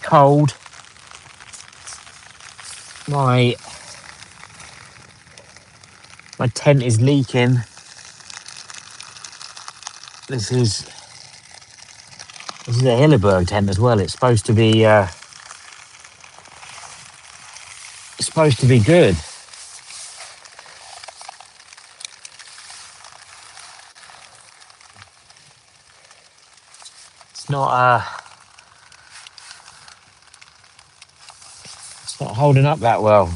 cold. My tent is leaking. This is a Hilleberg tent as well. It's supposed to be good. It's not holding up that well.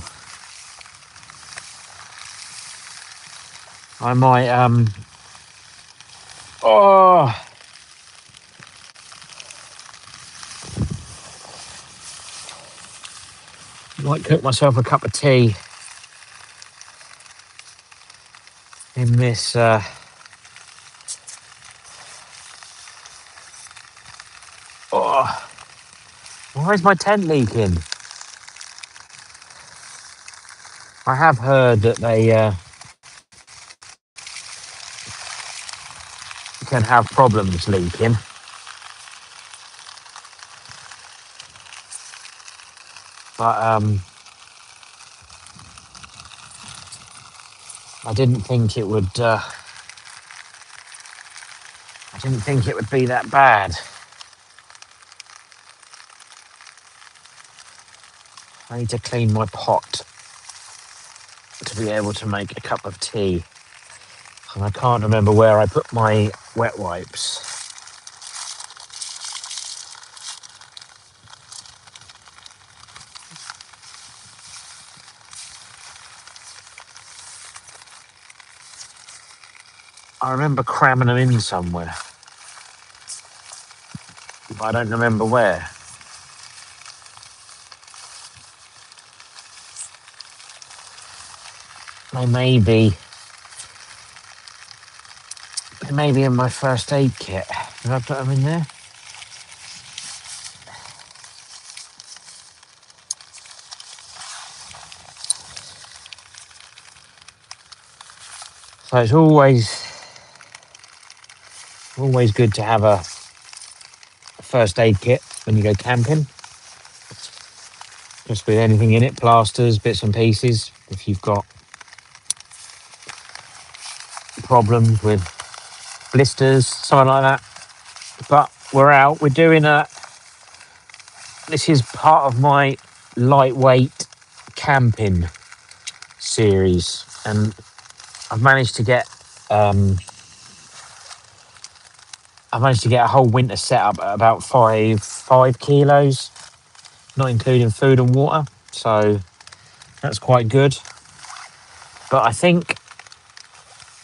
I might might cook myself a cup of tea in this why is my tent leaking? I have heard that they can have problems leaking. But I didn't think it would be that bad. I need to clean my pot to be able to make a cup of tea. And I can't remember where I put my wet wipes. I remember cramming them in somewhere, but I don't remember where. They may be in my first aid kit. Did I put them in there? So it's always good to have a first aid kit when you go camping. Just with anything in it, plasters, bits and pieces. If you've got problems with blisters, something like that. But we're out. We're doing this is part of my lightweight camping series, and I've managed to get a whole winter setup at about 5 kilos, not including food and water. So that's quite good. But I think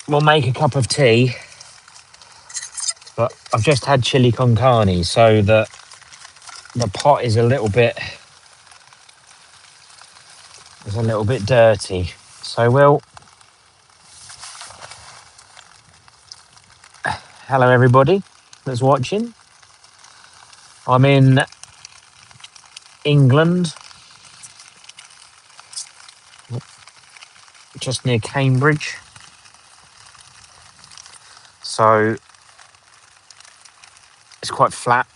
we'll make a cup of tea. But I've just had chili con carne, so the pot is a little bit dirty. So hello everybody that's watching. I'm in England, just near Cambridge. So it's quite flat.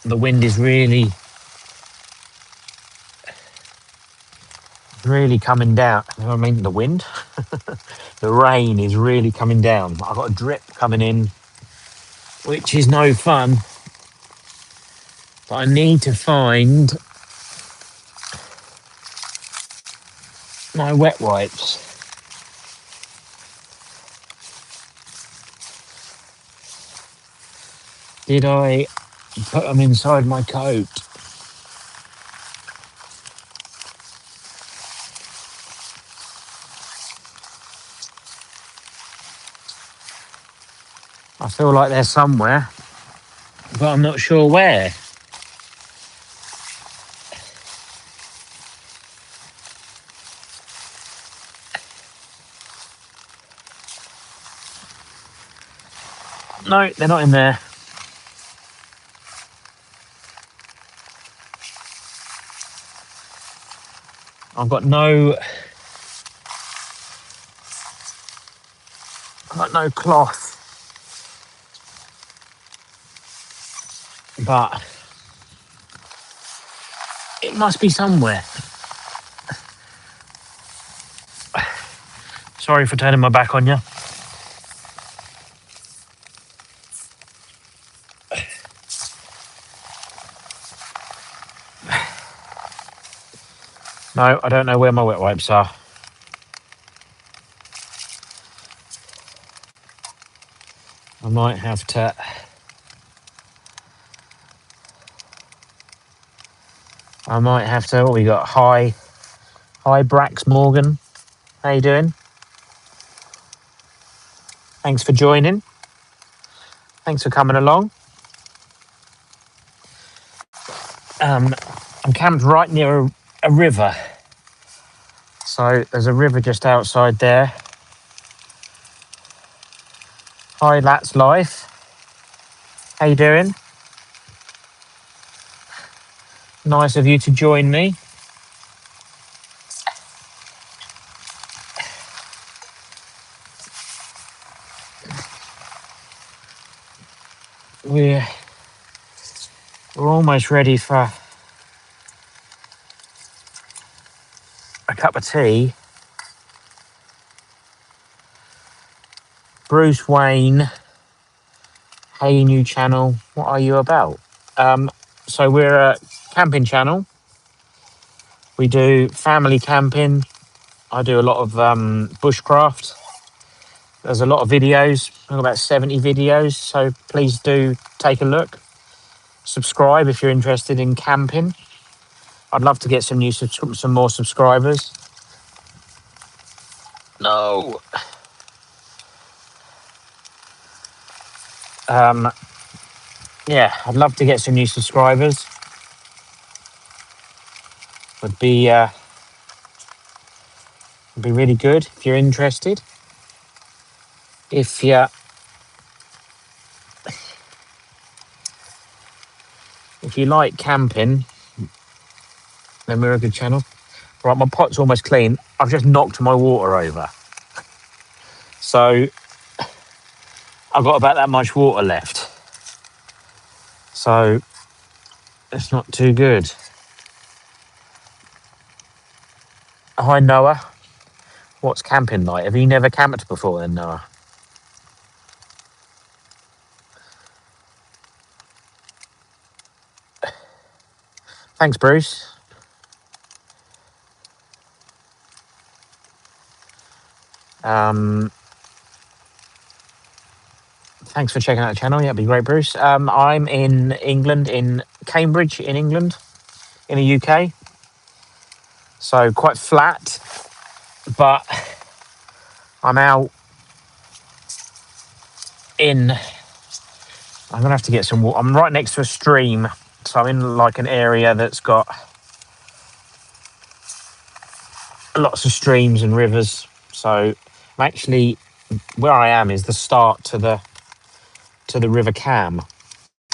The wind is really coming down. I mean, the wind, the rain is really coming down. I've got a drip coming in, which is no fun. But I need to find my wet wipes. Did I put them inside my coat? I feel like they're somewhere, but I'm not sure where. No, they're not in there. I've got no cloth, but It must be somewhere. Sorry for turning my back on you. No, I don't know where my wet wipes are. I might have to... What we got? Hi, Brax Morgan. How you doing? Thanks for joining. Thanks for coming along. I'm camped right near a river. So there's a river just outside there. Hi, That's Life. How you doing? Nice of you to join me. We're almost ready for a cup of tea. Bruce Wayne, hey, new channel. What are you about? So we're a camping channel. We do family camping. I do a lot of bushcraft. There's a lot of videos. I've got about 70 videos. So please do take a look. Subscribe if you're interested in camping. I'd love to get some more subscribers. No. Yeah, I'd love to get some new subscribers. Would be really good if you're interested. If you like camping, then we're a good channel. Right, my pot's almost clean. I've just knocked my water over. So I've got about that much water left. So it's not too good. Hi, Noah. What's camping like? Have you never camped before then, Noah? Thanks, Bruce. Thanks for checking out the channel. Yeah, it'd be great, Bruce. I'm in England, in Cambridge, in England, in the UK. So quite flat, but I'm out in... I'm going to have to get some water. I'm right next to a stream. So I'm in like an area that's got lots of streams and rivers. So I'm actually... Where I am is the start to the River Cam.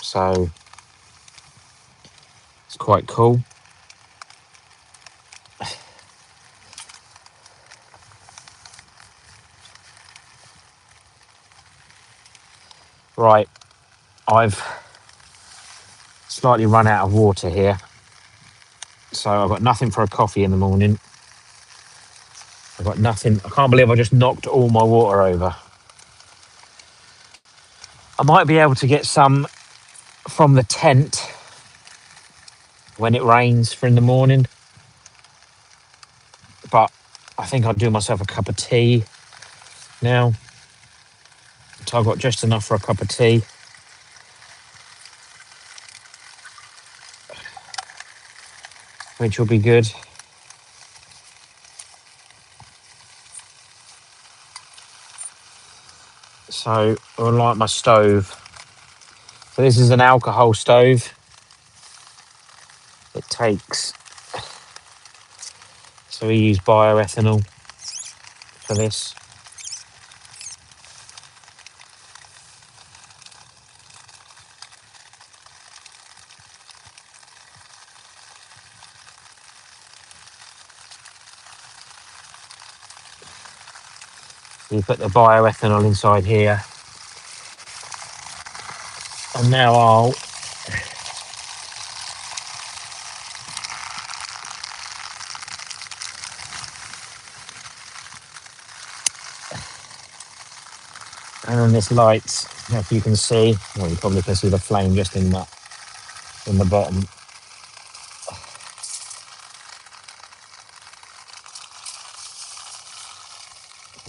So it's quite cool. Right, I've slightly run out of water here. So I've got nothing for a coffee in the morning. I've got nothing. I can't believe I just knocked all my water over. I might be able to get some from the tent when it rains for in the morning. But I think I'll do myself a cup of tea now. So I've got just enough for a cup of tea. Which will be good. So I'll light my stove. So this is an alcohol stove. It takes... So we use bioethanol for this. You put the bioethanol inside here. And now I'll And then this light, if you can see, well, you probably can see the flame just in the bottom.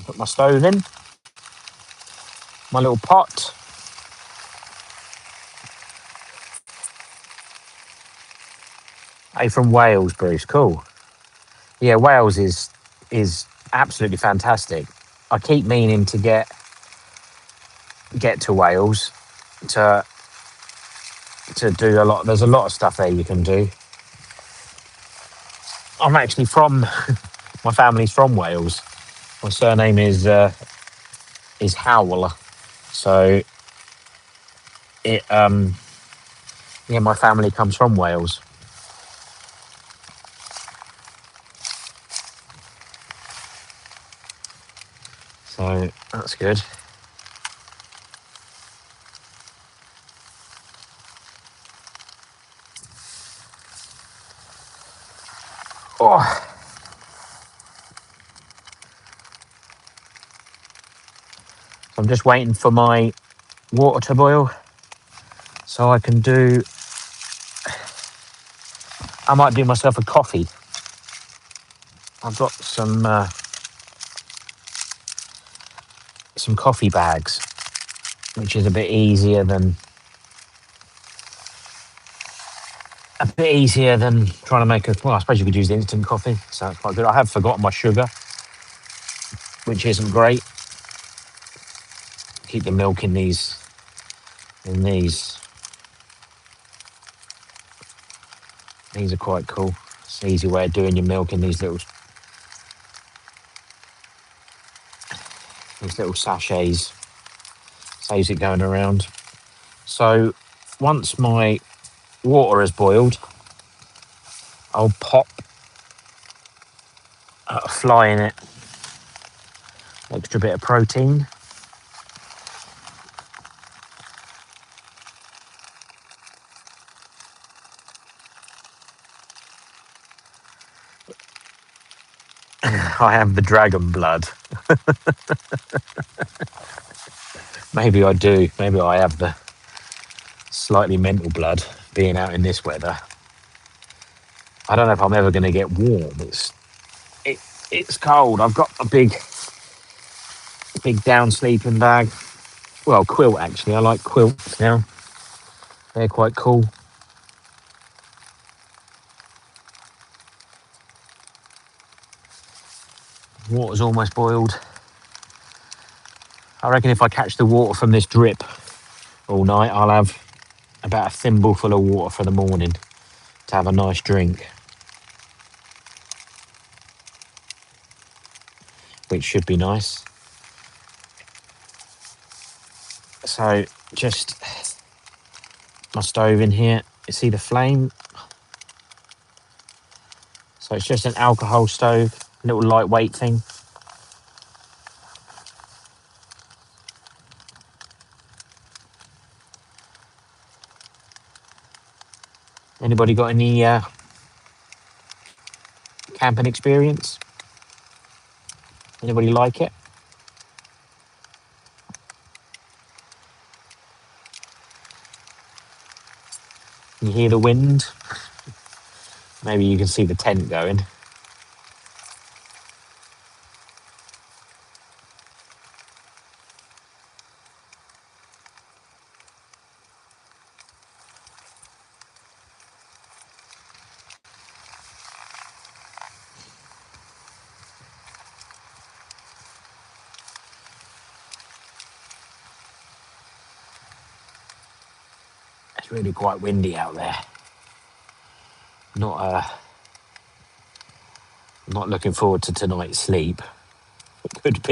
Put my stove in, my little pot. Hey, from Wales, Bruce. Cool. Yeah, Wales is absolutely fantastic. I keep meaning to get to Wales to do a lot. There's a lot of stuff there you can do. I'm actually from my family's from Wales. My surname is Howell. So it yeah, my family comes from Wales. So that's good. Oh, so I'm just waiting for my water to boil so I can do. I might do myself a coffee. I've got some coffee bags, which is a bit easier than trying to make a. Well, I suppose you could use the instant coffee, so it's quite good. I have forgotten my sugar, which isn't great. Keep the milk in these. These are quite cool. It's an easy way of doing your milk in these little sachets. Saves it going around. So once my water has boiled, I'll pop a fly in it, extra bit of protein. I have the dragon blood. Maybe I do. Maybe I have the slightly mental blood being out in this weather. I don't know if I'm ever going to get warm. It's cold. I've got a big down sleeping bag. Well, quilt actually. I like quilts now. They're quite cool. Water's almost boiled. I reckon if I catch the water from this drip all night, I'll have about a thimble full of water for the morning to have a nice drink, which should be nice. So just my stove in here. You see the flame? So it's just an alcohol stove, little lightweight thing. Anybody got any camping experience? Anybody like it? You hear the wind? Maybe you can see the tent going. It's really quite windy out there. Not looking forward to tonight's sleep. Could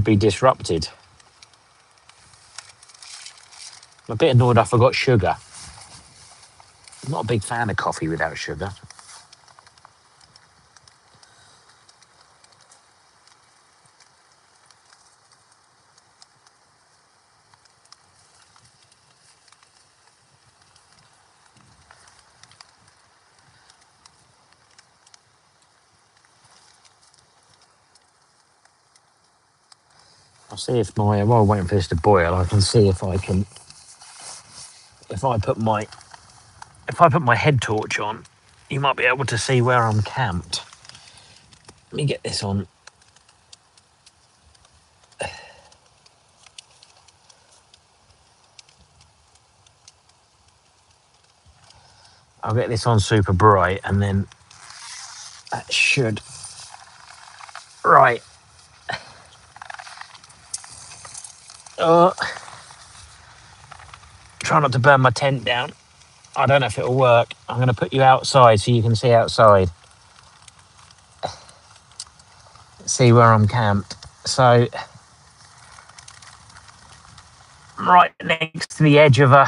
be disrupted. I'm a bit annoyed I forgot sugar. I'm not a big fan of coffee without sugar. I'll see if while I'm waiting for this to boil, I can see if I can, if I put my head torch on, you might be able to see where I'm camped. Let me get this on. I'll get this on super bright, and then that should. Right. Try not to burn my tent down. I don't know if it'll work. I'm going to put you outside so you can see outside. See where I'm camped. So, I'm right next to the edge of a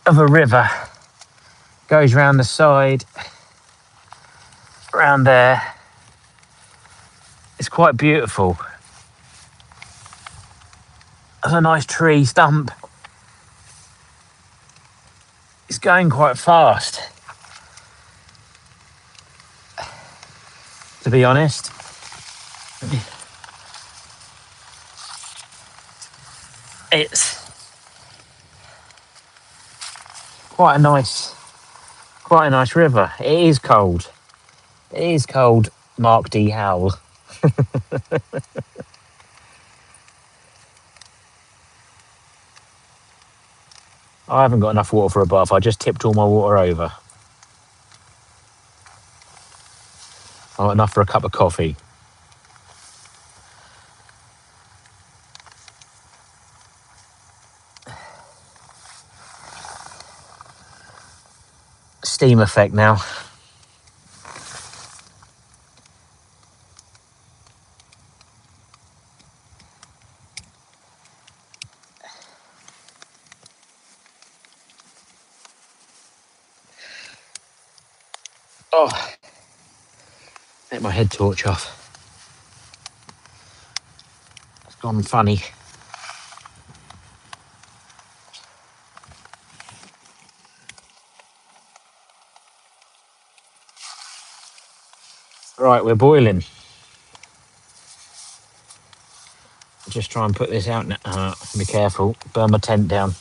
river. Goes round the side, around there. It's quite beautiful. There's a nice tree stump. It's going quite fast, to be honest. It's quite a nice river. It is cold. It is cold, Mark D. Howell. I haven't got enough water for a bath. I just tipped all my water over. I've got enough for a cup of coffee. Steam effect now. Oh, take my head torch off. It's gone funny. Right, we're boiling. Just try and put this out now. Be careful. Burn my tent down.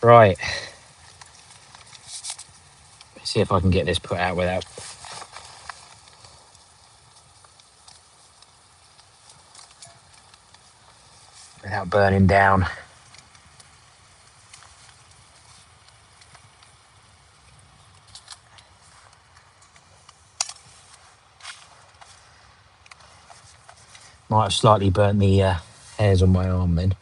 Right. See if I can get this put out without burning down. Might have slightly burnt the hairs on my arm then.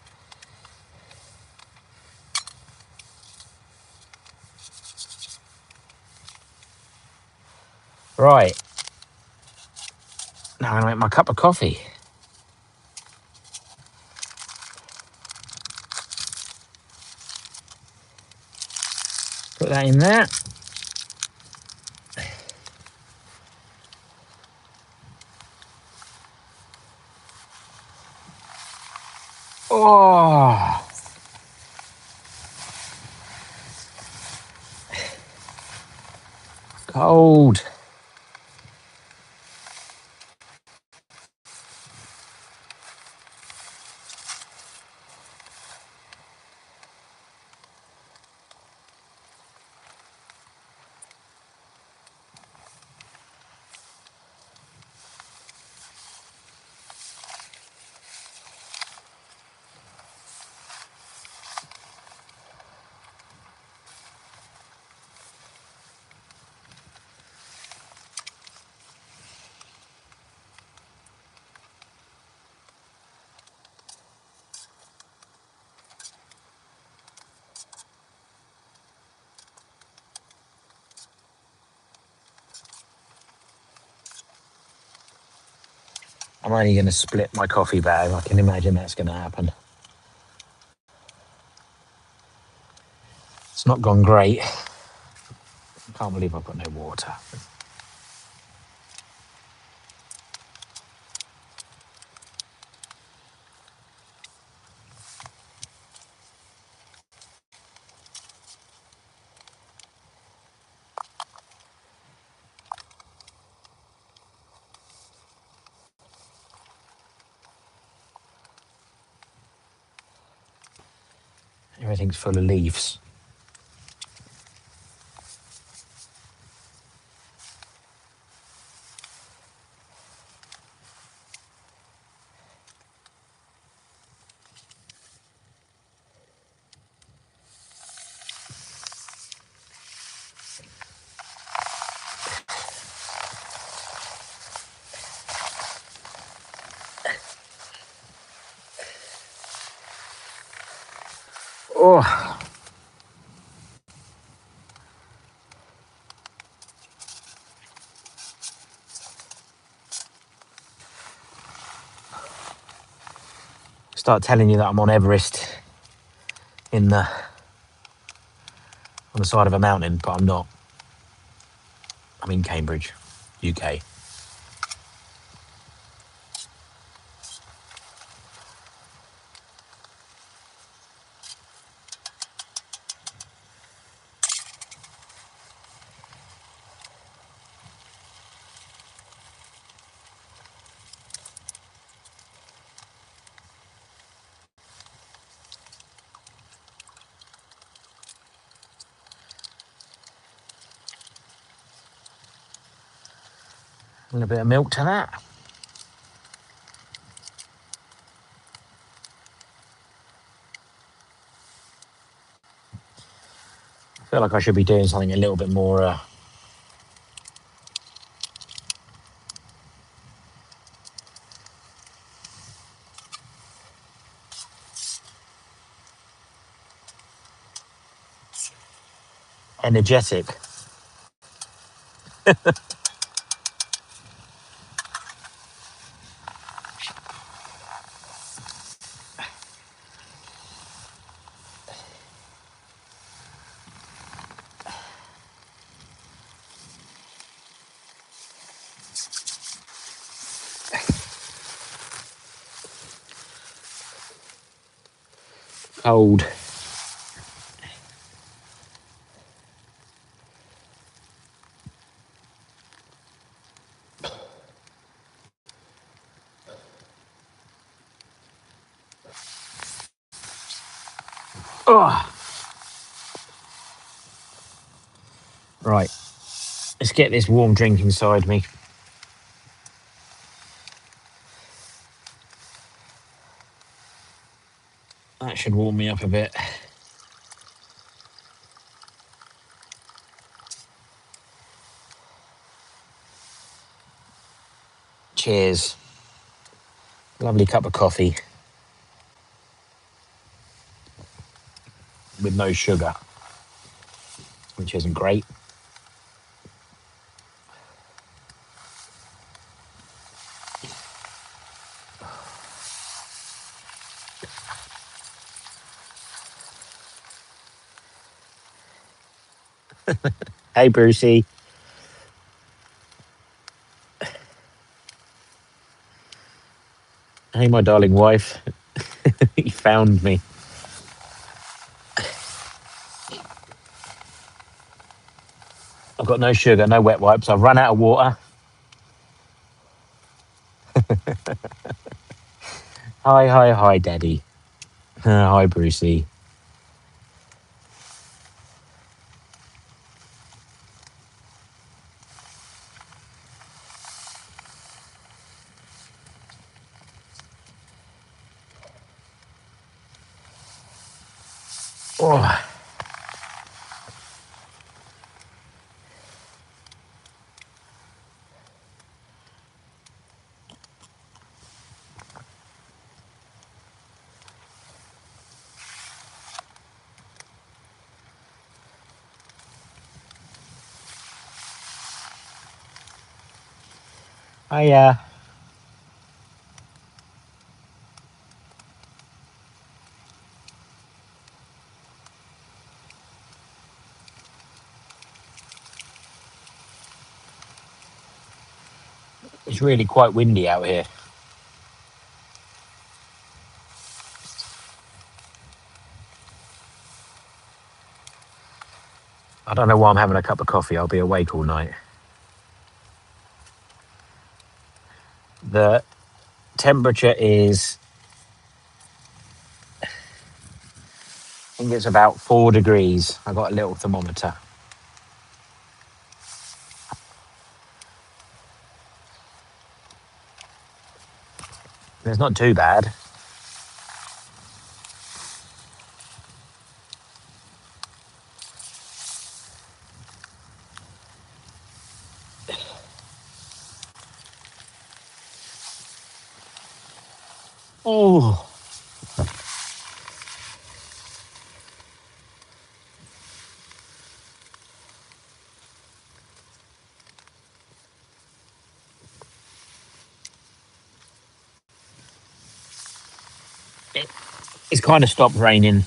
Right. Now I'm going to make my cup of coffee. Put that in there. Oh. Cold. I'm only going to split my coffee bag. I can imagine that's going to happen. It's not gone great. I can't believe I've got no water. Everything's full of leaves. Oh, start telling you that I'm on Everest in the on the side of a mountain, but I'm not. I'm in Cambridge, UK. And a bit of milk to that. I feel like I should be doing something a little bit more energetic. Cold. Oh. Right, let's get this warm drink inside me. That should warm me up a bit. Cheers. Lovely cup of coffee with no sugar, which isn't great. Hey, Brucey. Hey, my darling wife. He found me. I've got no sugar, no wet wipes. I've run out of water. Hi, hi, hi, Daddy. Hi, Brucey. Oh, hiya. It's really quite windy out here. I don't know why I'm having a cup of coffee. I'll be awake all night. The temperature is think it's about 4 degrees. I got a little thermometer. It's not too bad. Oh, it's kind of stopped raining.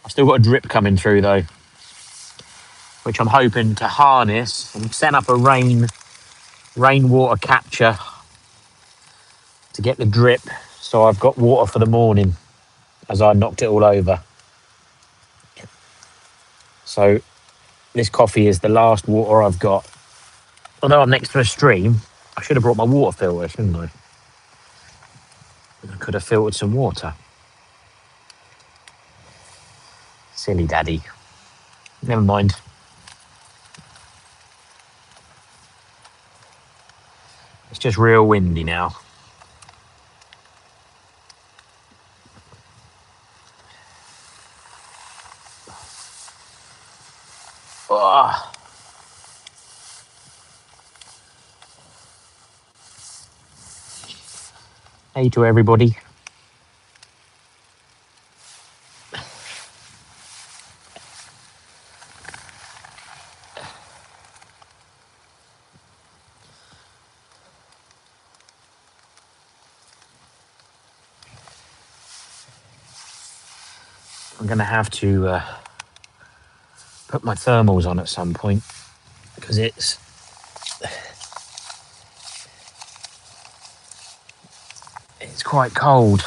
I've still got a drip coming through though, which I'm hoping to harness and set up a rainwater capture to get the drip, so I've got water for the morning as I knocked it all over. So this coffee is the last water I've got. Although I'm next to a stream, I should have brought my water filter, shouldn't I? I could have filtered some water. Silly daddy. Never mind. It's just real windy now. Oh. Hey to everybody. I'm going to have to put my thermals on at some point because it's quite cold.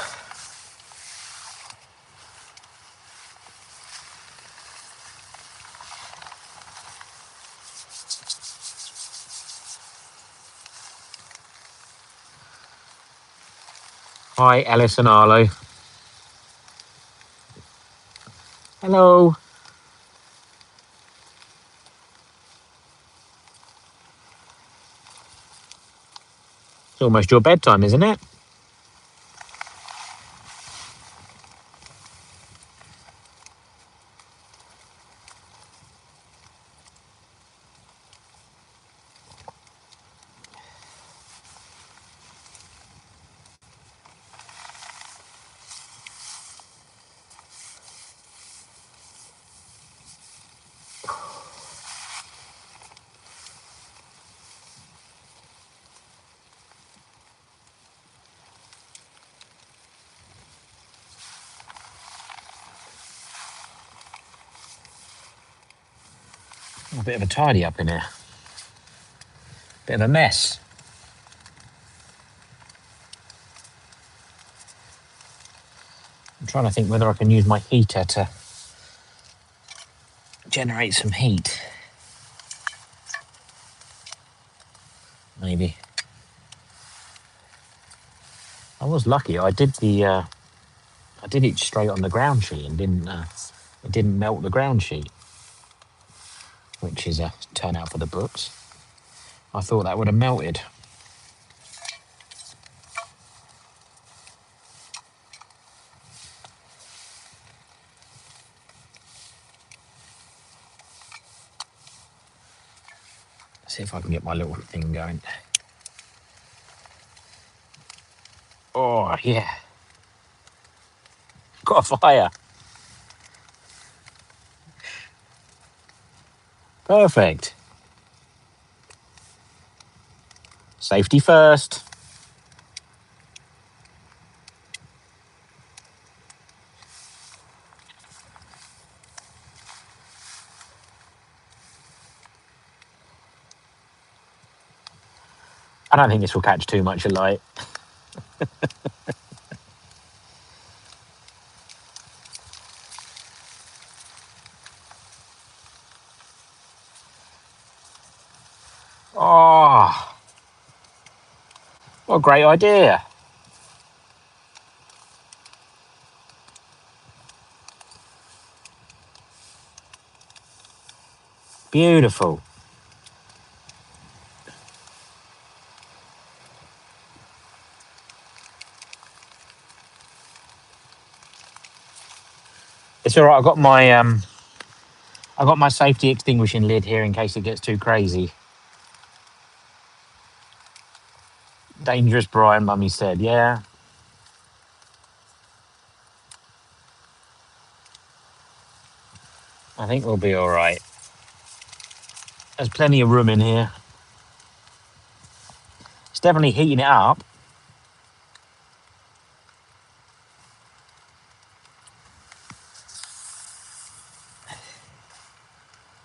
Hi, Alice and Arlo. Hello. It's almost your bedtime, isn't it? A bit of a tidy up in here. Bit of a mess. I'm trying to think whether I can use my heater to generate some heat. Maybe. I was lucky. I did it straight on the ground sheet and it didn't melt the ground sheet, which is a turnout for the books. I thought that would have melted. Let's see if I can get my little thing going. Oh, yeah. Got a fire. Perfect. Safety first. I don't think this will catch too much light. Oh, what a great idea. Beautiful. It's all right. I got my safety extinguishing lid here in case it gets too crazy. Dangerous, Brian. Mummy said, yeah. I think we'll be all right. There's plenty of room in here. It's definitely heating it up.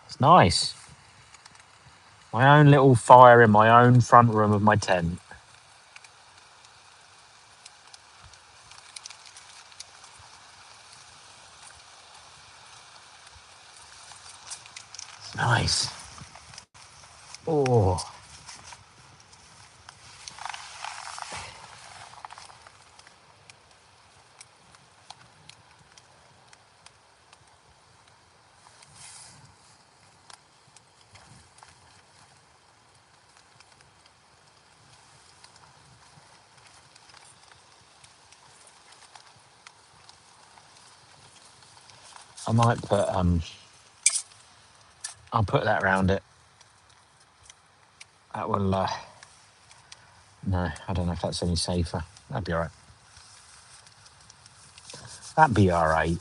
It's nice. My own little fire in my own front room of my tent. Nice. Oh. I might put I'll put that around it. That will no, I don't know if that's any safer. That'd be all right. That'd be all right.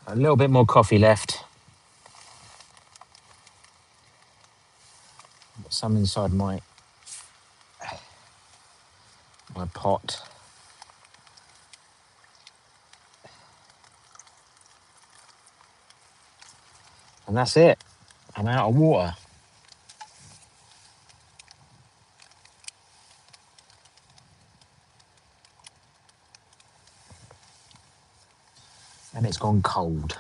A little bit more coffee left. Some inside my pot. And that's it. I'm out of water. And it's gone cold.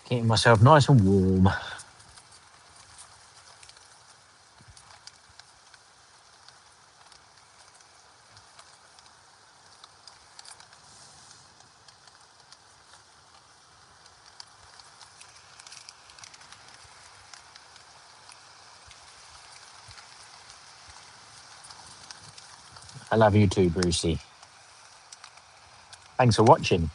Getting myself nice and warm. I love you too, Brucey. Thanks for watching.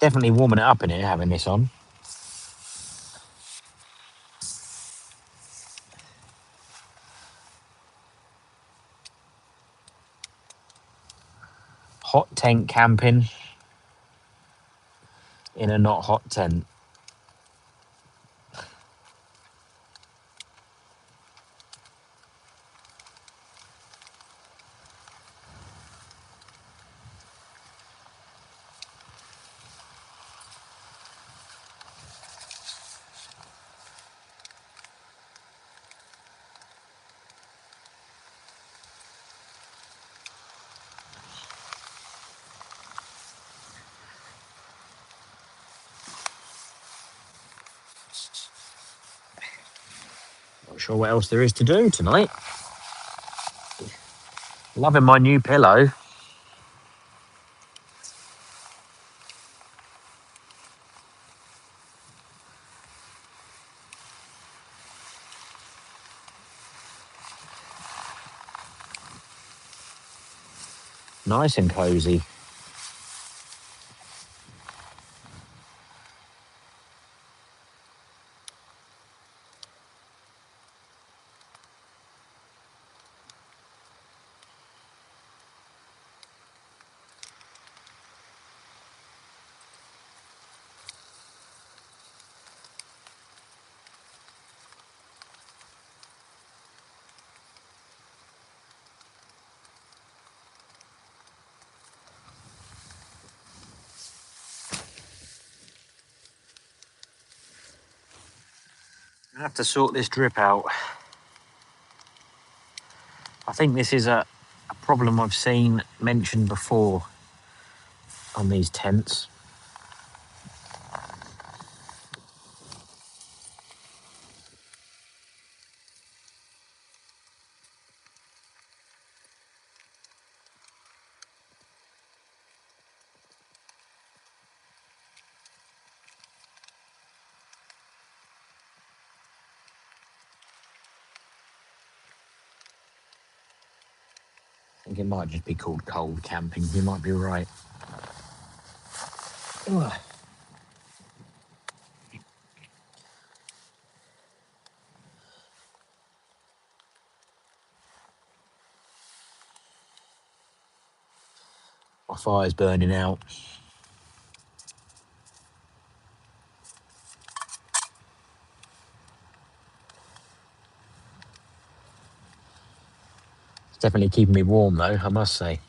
Definitely warming it up in here, having this on. Hot tent camping in a not hot tent. Not sure what else there is to do tonight. Loving my new pillow. Nice and cozy. I have to sort this drip out. I think this is a problem I've seen mentioned before on these tents. I think it might just be called cold camping. You might be right. Ugh. My fire's burning out. It's definitely keeping me warm though, I must say.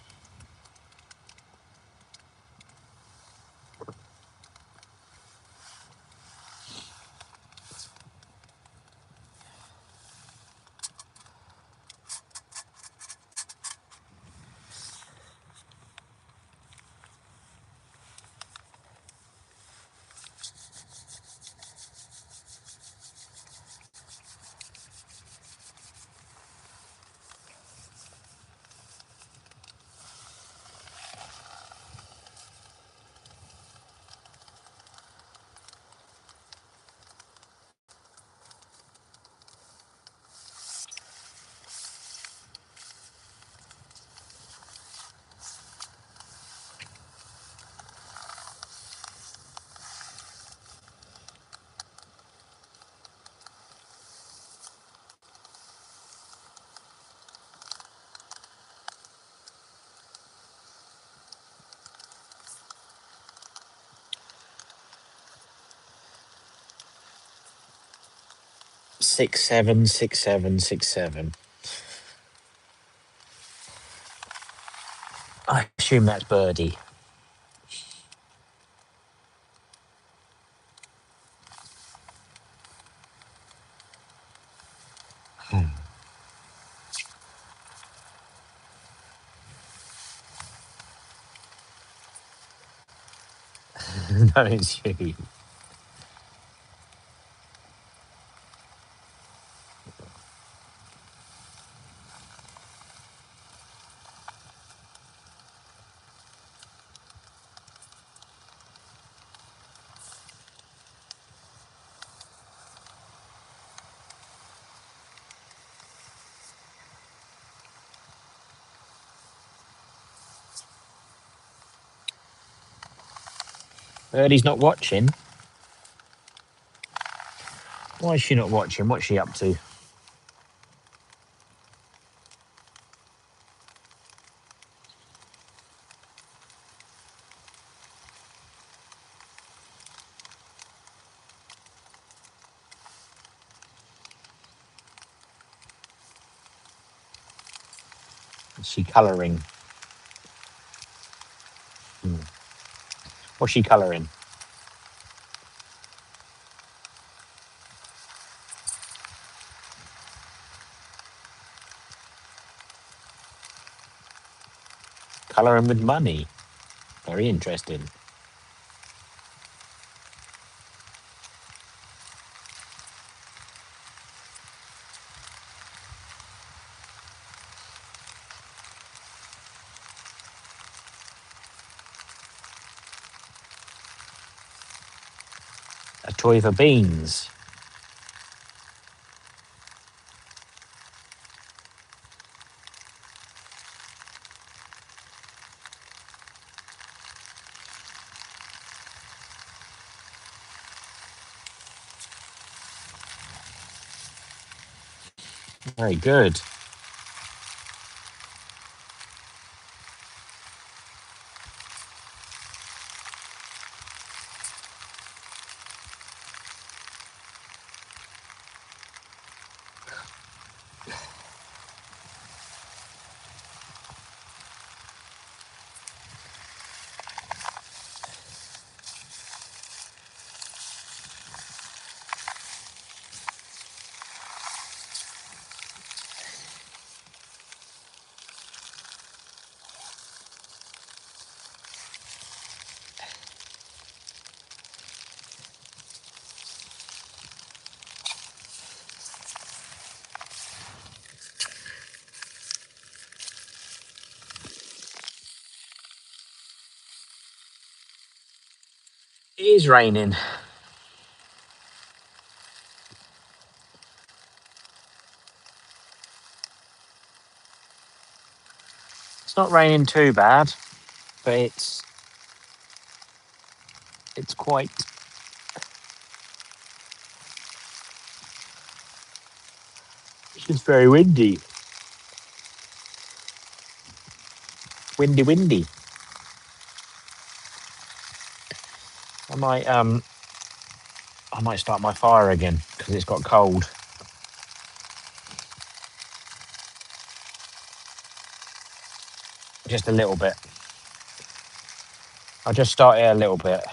Six, 7, 6, 7, 6, 7. I assume that's birdie. No, it's you. Birdie's not watching. Why is she not watching? What's she up to? Is she colouring? What's she colouring? Colouring with money. Very interesting. Toy for beans. Very good. It is raining. It's not raining too bad, but it's quite. It's just very windy. Windy. I might start my fire again because it's got cold. Just a little bit. I'll just start it a little bit.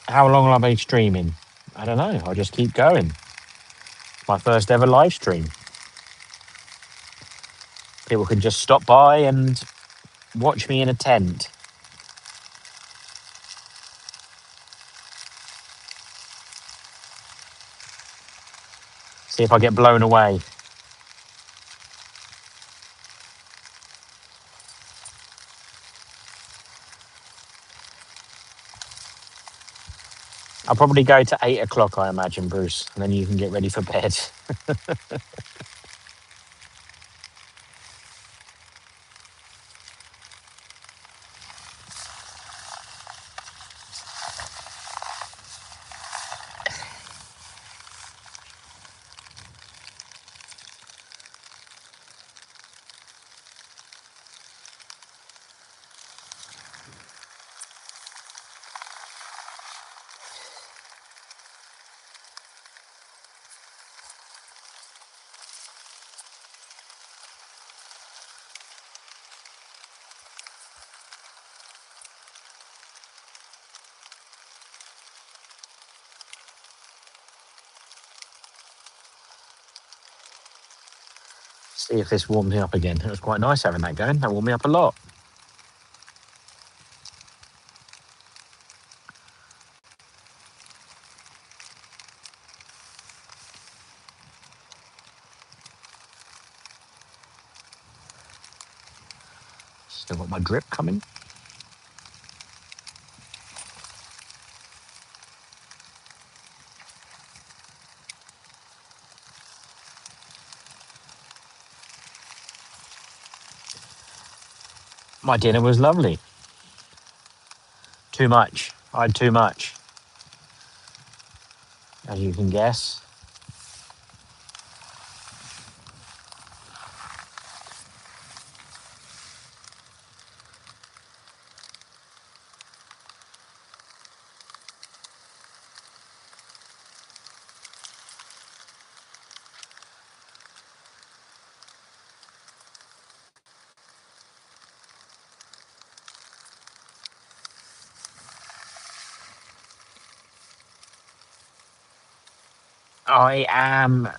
How long will I be streaming? I don't know. I'll just keep going. My first ever live stream. People can just stop by and watch me in a tent. See if I get blown away. I'll probably go to 8 o'clock, I imagine, Bruce, and then you can get ready for bed. See if this warms me up again. It was quite nice having that going. That warmed me up a lot. Still got my drip coming. My dinner was lovely. Too much. I had too much, as you can guess. I am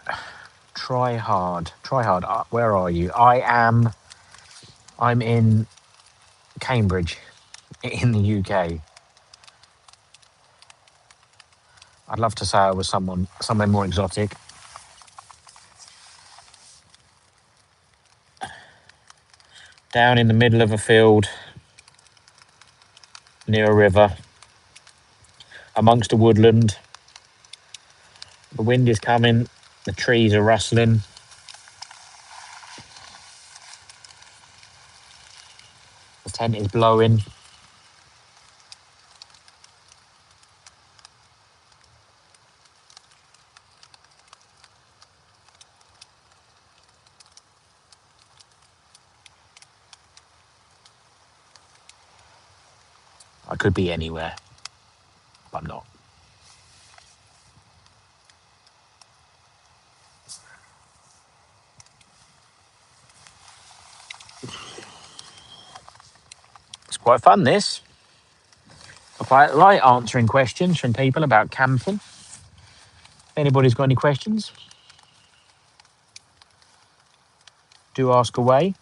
try hard. Try hard. Where are you? I'm in Cambridge, in the UK. I'd love to say I was somewhere more exotic. down in the middle of a field near a river, amongst a woodland. The wind is coming, the trees are rustling. The tent is blowing. I could be anywhere, but I'm not. It's quite fun, this. I quite like answering questions from people about camping. If anybody's got any questions, do ask away.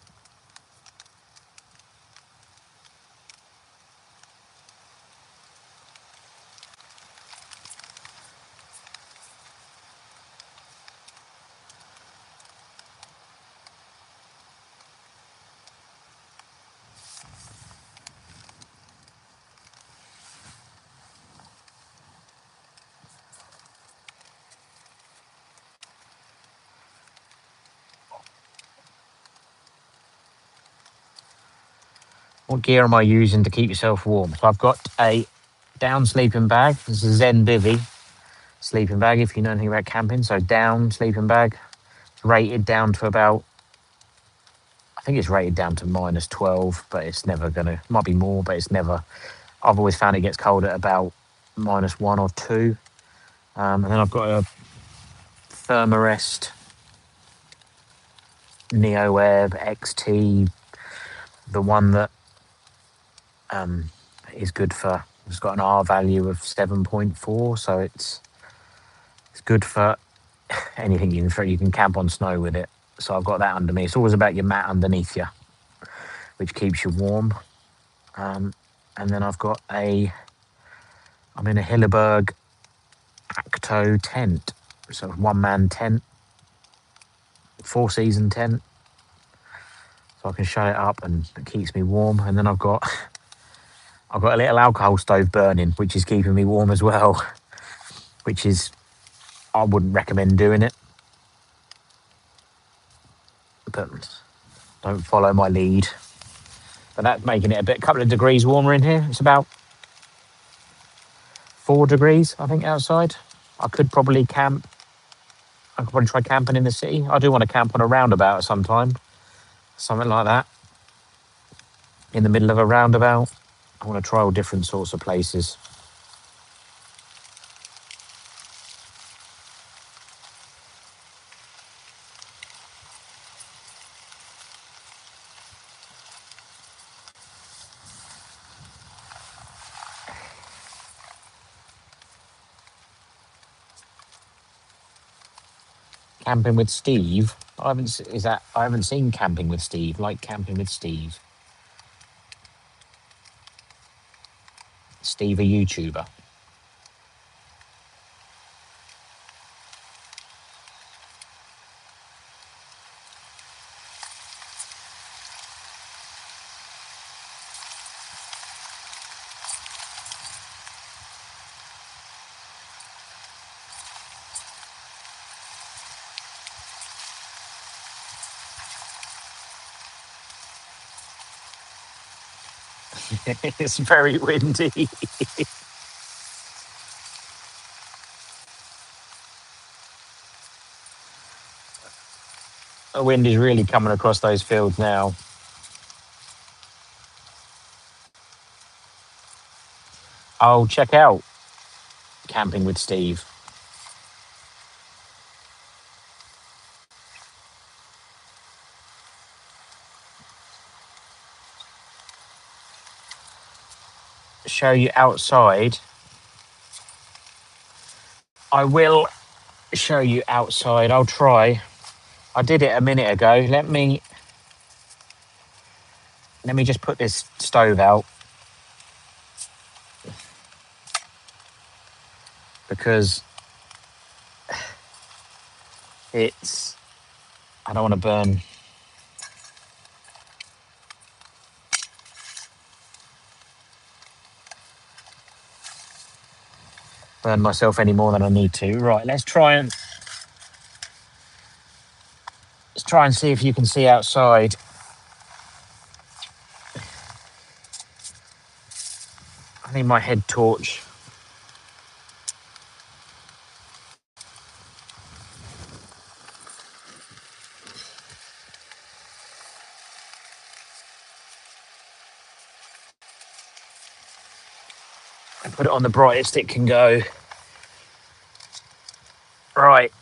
What gear am I using to keep yourself warm? So I've got a down sleeping bag. This is a Zen Bivy sleeping bag, if you know anything about camping. So down sleeping bag, rated down to about, I think it's rated down to -12, but it's never gonna, might be more, but it's never, I've always found it gets cold at about -1 or 2. And then I've got a Thermarest NeoWeb XT, the one that is good for, it's got an R value of 7.4, so it's good for anything you can camp on snow with it. So I've got that under me. It's always about your mat underneath you, which keeps you warm. And then I'm in a Hilleberg Acto tent. So one-man tent, 4-season tent. So I can shut it up and it keeps me warm. And then I've got a little alcohol stove burning, which is keeping me warm as well, which is, I wouldn't recommend doing it. But don't follow my lead. But that's making it a couple of degrees warmer in here. It's about 4 degrees, I think, outside. I could probably camp. I could probably try camping in the city. I do want to camp on a roundabout sometime. Something like that. In the middle of a roundabout. I want to try all different sorts of places. Camping with Steve. I haven't seen Camping with Steve. Like Camping with Steve. Steve, a YouTuber. It's very windy. The wind is really coming across those fields now. I'll check out Camping with Steve. Show you outside. I will show you outside. I'll try. I did it a minute ago. Let me just put this stove out because I don't want to burn burn myself any more than I need to. Right, let's try and see if you can see outside. I need my head torch. And put it on the brightest it can go. Right.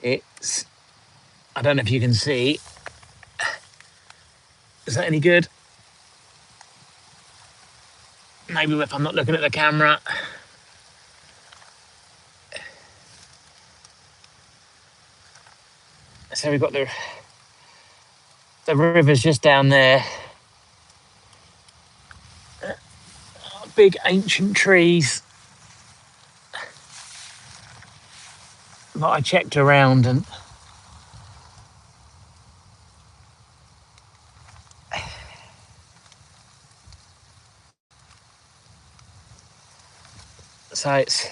It's, I don't know if you can see. Is that any good? Maybe if I'm not looking at the camera. So we've got the river's just down there. Big ancient trees that I checked around, and so it's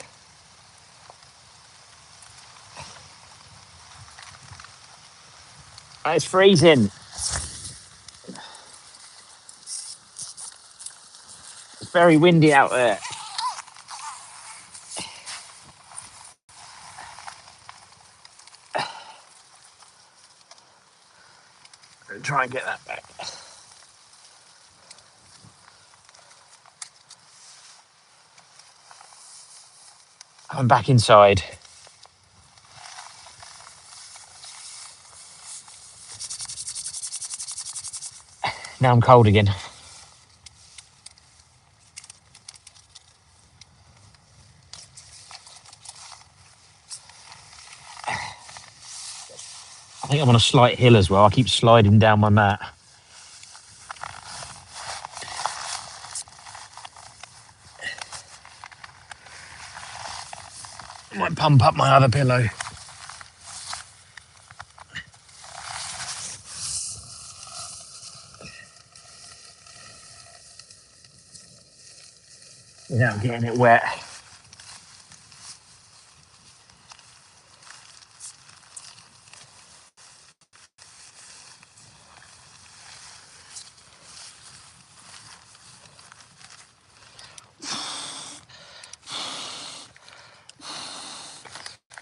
freezing. It's very windy out there. Try and get that back. I'm back inside. Now I'm cold again. I think I'm on a slight hill as well. I keep sliding down my mat. I might pump up my other pillow. Without getting it wet.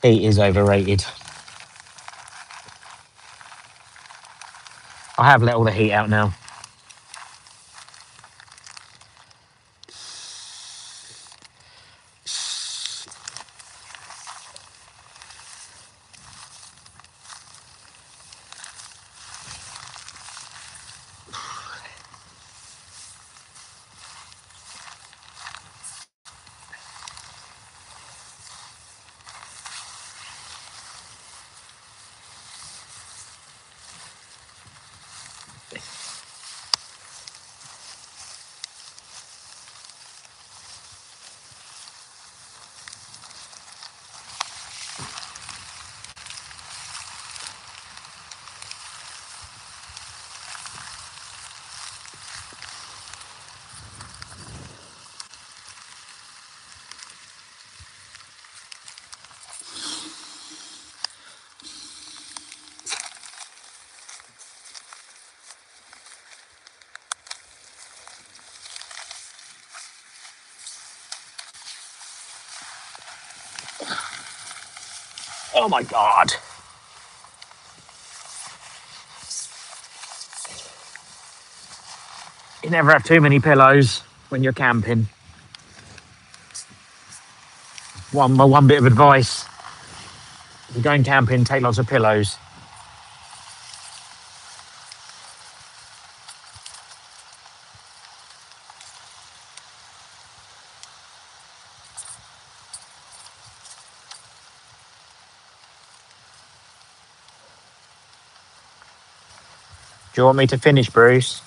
Heat is overrated. I have let all the heat out now. Oh my God. You never have too many pillows when you're camping. One bit of advice. If you're going camping, take lots of pillows. Do you want me to finish, Bruce?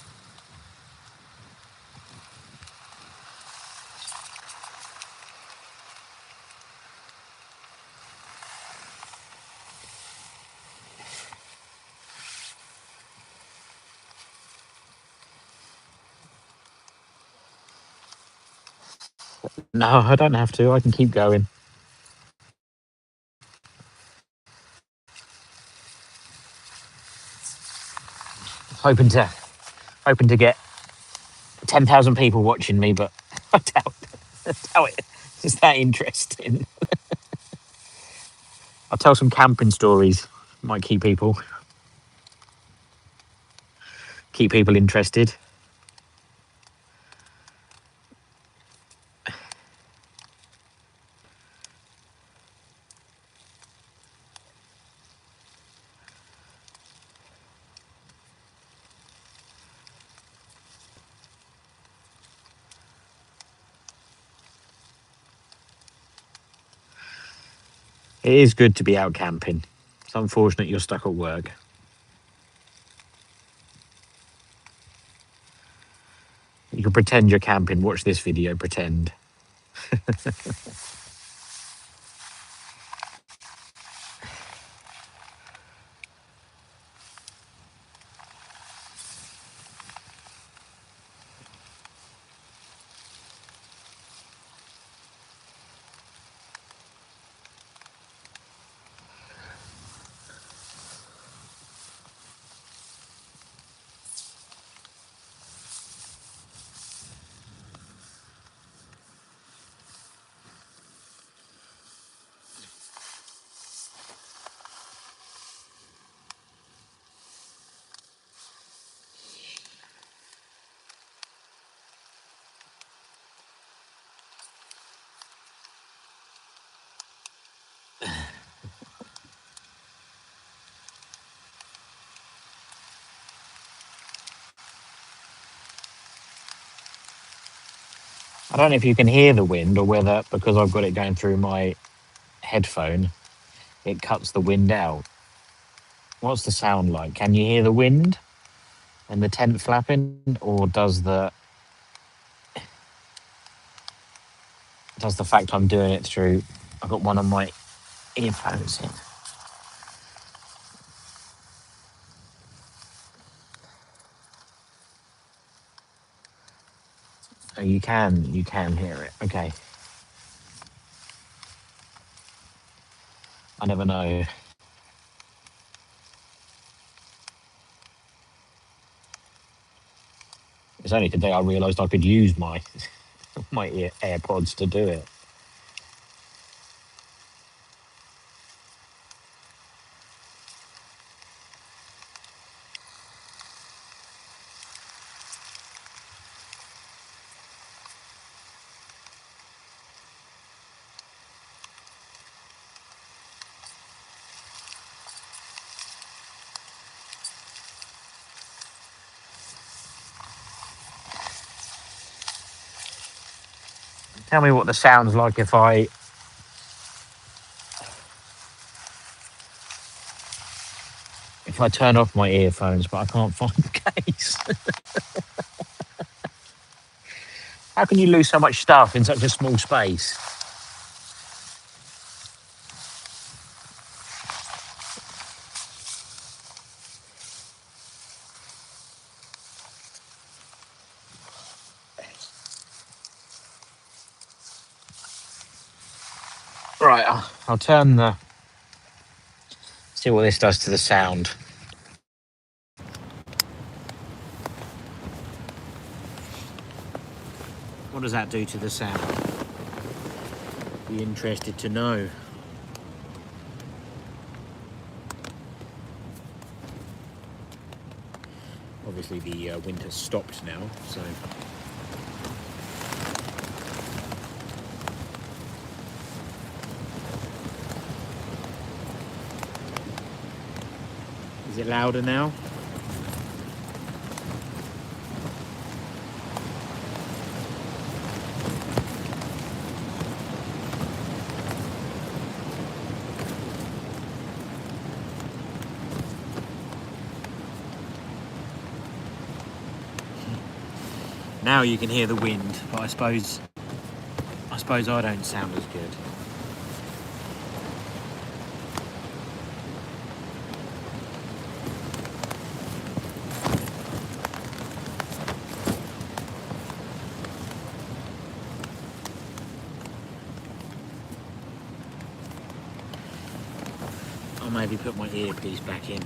No, I don't have to. I can keep going. Hoping to get 10,000 people watching me, but I doubt it. It's that interesting. I'll tell some camping stories. Might keep people interested. It is good to be out camping. It's unfortunate you're stuck at work. You can pretend you're camping. Watch this video. Pretend. I don't know if you can hear the wind or whether because I've got it going through my headphone, it cuts the wind out. What's the sound like? Can you hear the wind and the tent flapping, or does the fact I'm doing it through? I've got one of my earphones in. Oh, you can hear it. Okay. I never know. It's only today I realised I could use my AirPods to do it. Tell me what the sound's like if I turn off my earphones, but I can't find the case. How can you lose so much stuff in such a small space? Right, I'll turn the. See what this does to the sound. What does that do to the sound? Be interested to know. Obviously, the wind has stopped now, so. Is it louder now? Now you can hear the wind, but I suppose I don't sound as good. maybe put my earpiece back in.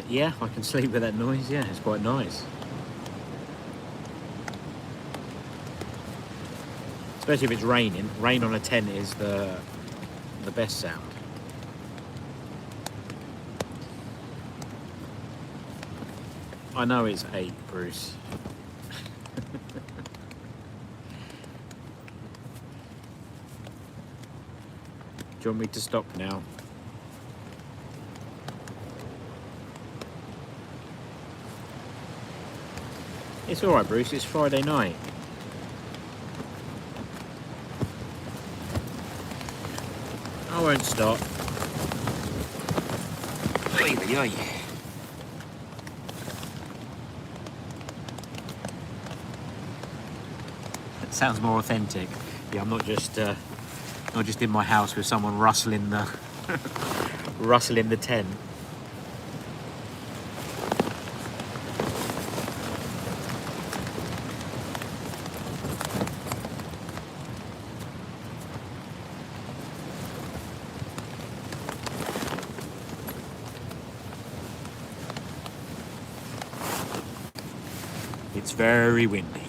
Yeah, I can sleep with that noise. Yeah, it's quite nice. Especially if it's raining. Rain on a tent is the best sound. I know it's 8, Bruce. Do you want me to stop now? It's alright, Bruce, it's Friday night. I won't stop. It sounds more authentic. Yeah, I'm not just in my house with someone rustling the rustling the tent. It's very windy.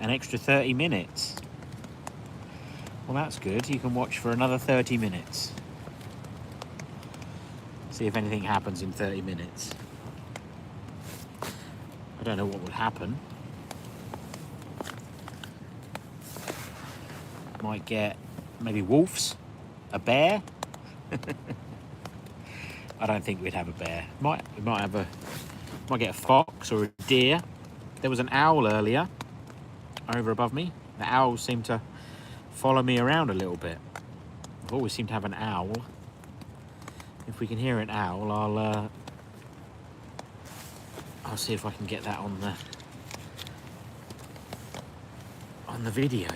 An extra 30 minutes. Well, that's good. You can watch for another 30 minutes. See if anything happens in 30 minutes. I don't know what would happen. Might get maybe wolves, a bear. I don't think we'd have a bear. Might get a fox or a deer. There was an owl earlier over above me. The owls seem to follow me around a little bit. I've always seemed to have an owl. If we can hear an owl, I'll see if I can get that on the video.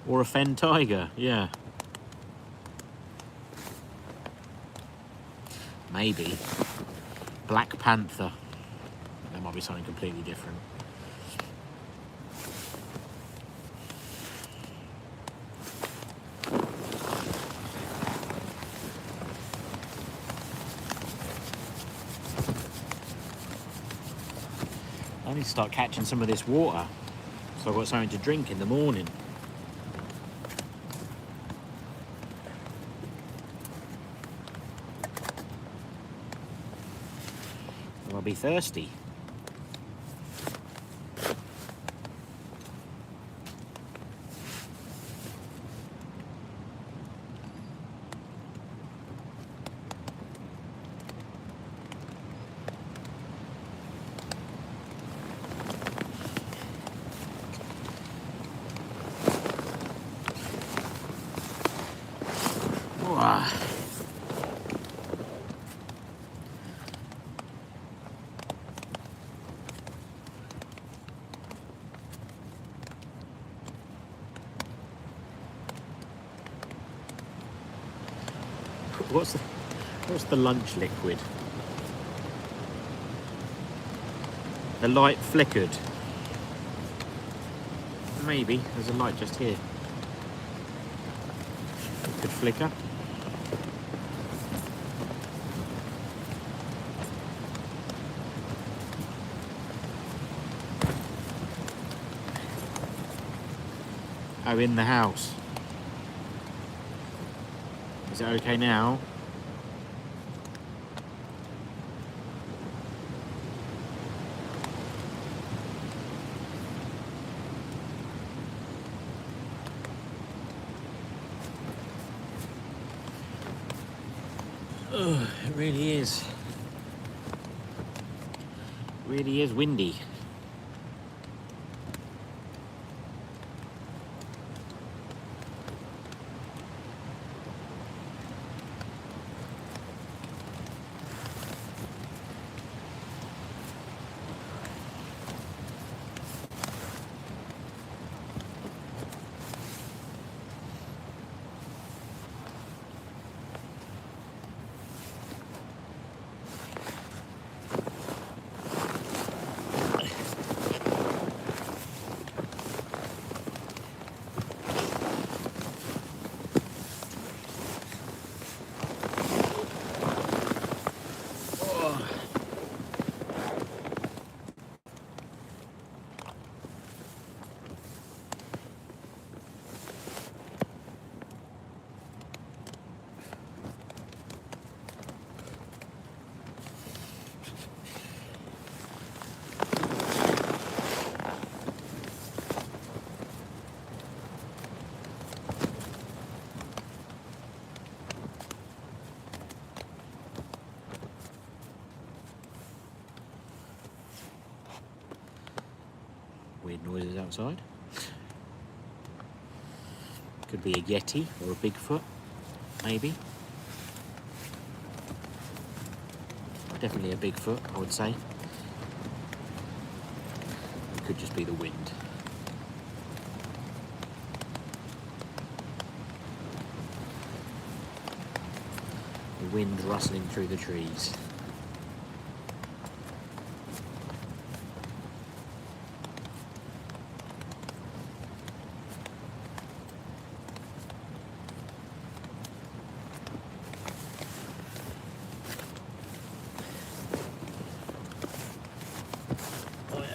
Or a fen tiger, yeah. Maybe. Black panther. That might be something completely different. I need to start catching some of this water so I've got something to drink in the morning. I'll be thirsty. Wow. What's the lunch liquid? The light flickered. Maybe there's a light just here. It could flicker. Oh, in the house. Is it okay now? Oh, it really is. Really is windy. Weird noises outside. Could be a Yeti or a Bigfoot, maybe. Definitely a Bigfoot, I would say. It could just be the wind. The wind rustling through the trees.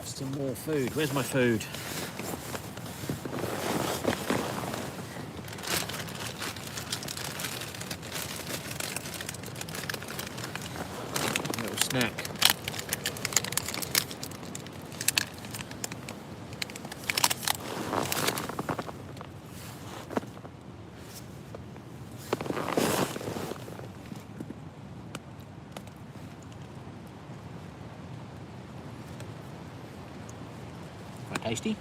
Some more food. Where's my food? A little snack. Quite tasty.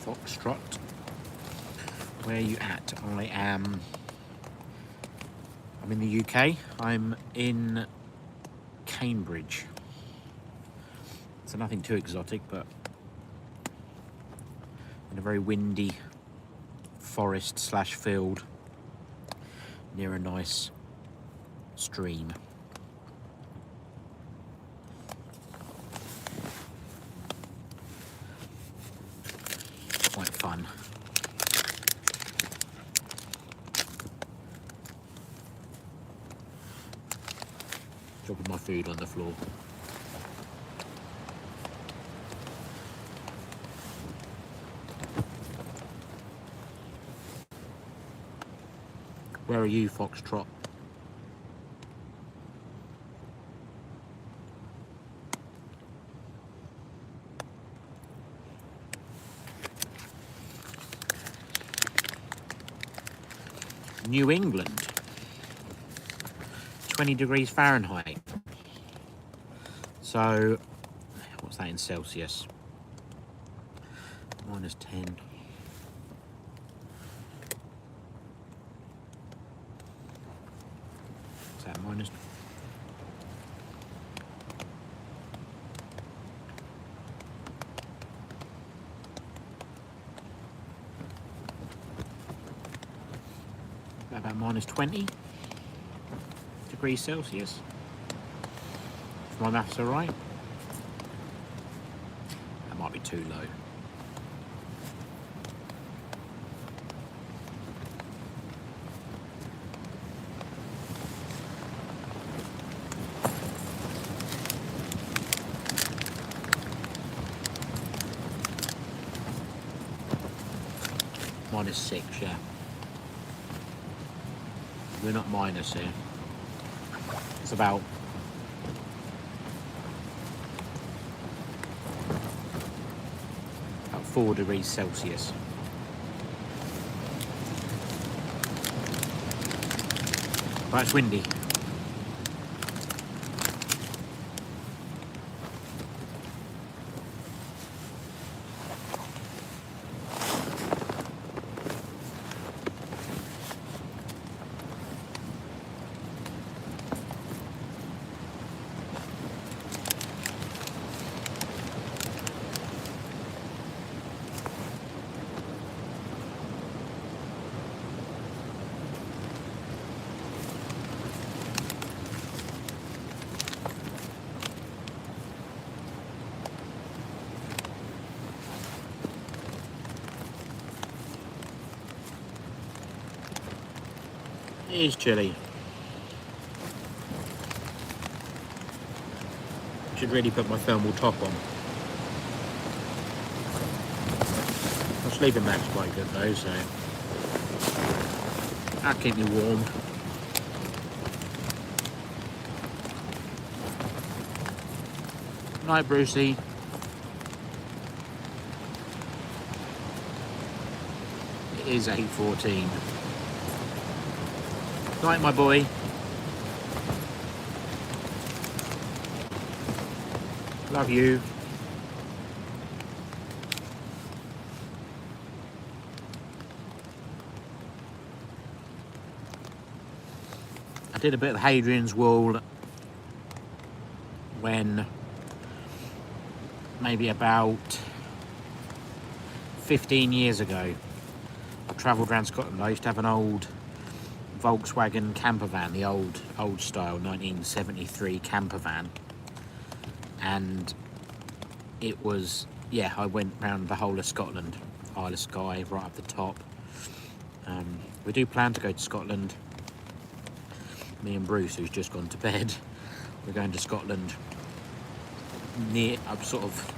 Foxtrot. Where are you at? I'm in the UK. I'm in Cambridge. So nothing too exotic, but in a very windy forest / field near a nice stream. Quite fun. Dropping my food on the floor. Where are you, Foxtrot? New England. 20 degrees Fahrenheit. So, what's that in Celsius? -10. What's that, minus? About -20 degrees Celsius. If my maths are right. That might be too low. -6, yeah. We're not minus here. It's about 4 degrees Celsius. But it's windy. It is chilly. Should really put my thermal top on. My sleeping bag's quite good though, so that'll keep me warm. Night, Brucey. It is 8:14. Night, my boy. Love you. I did a bit of Hadrian's Wall when maybe about 15 years ago. I travelled around Scotland. I used to have an old Volkswagen camper van, the old style 1973 camper van, and it was, yeah, I went round the whole of Scotland, Isle of Skye, right up the top. We do plan to go to Scotland. Me and Bruce, who's just gone to bed, we're going to Scotland near sort of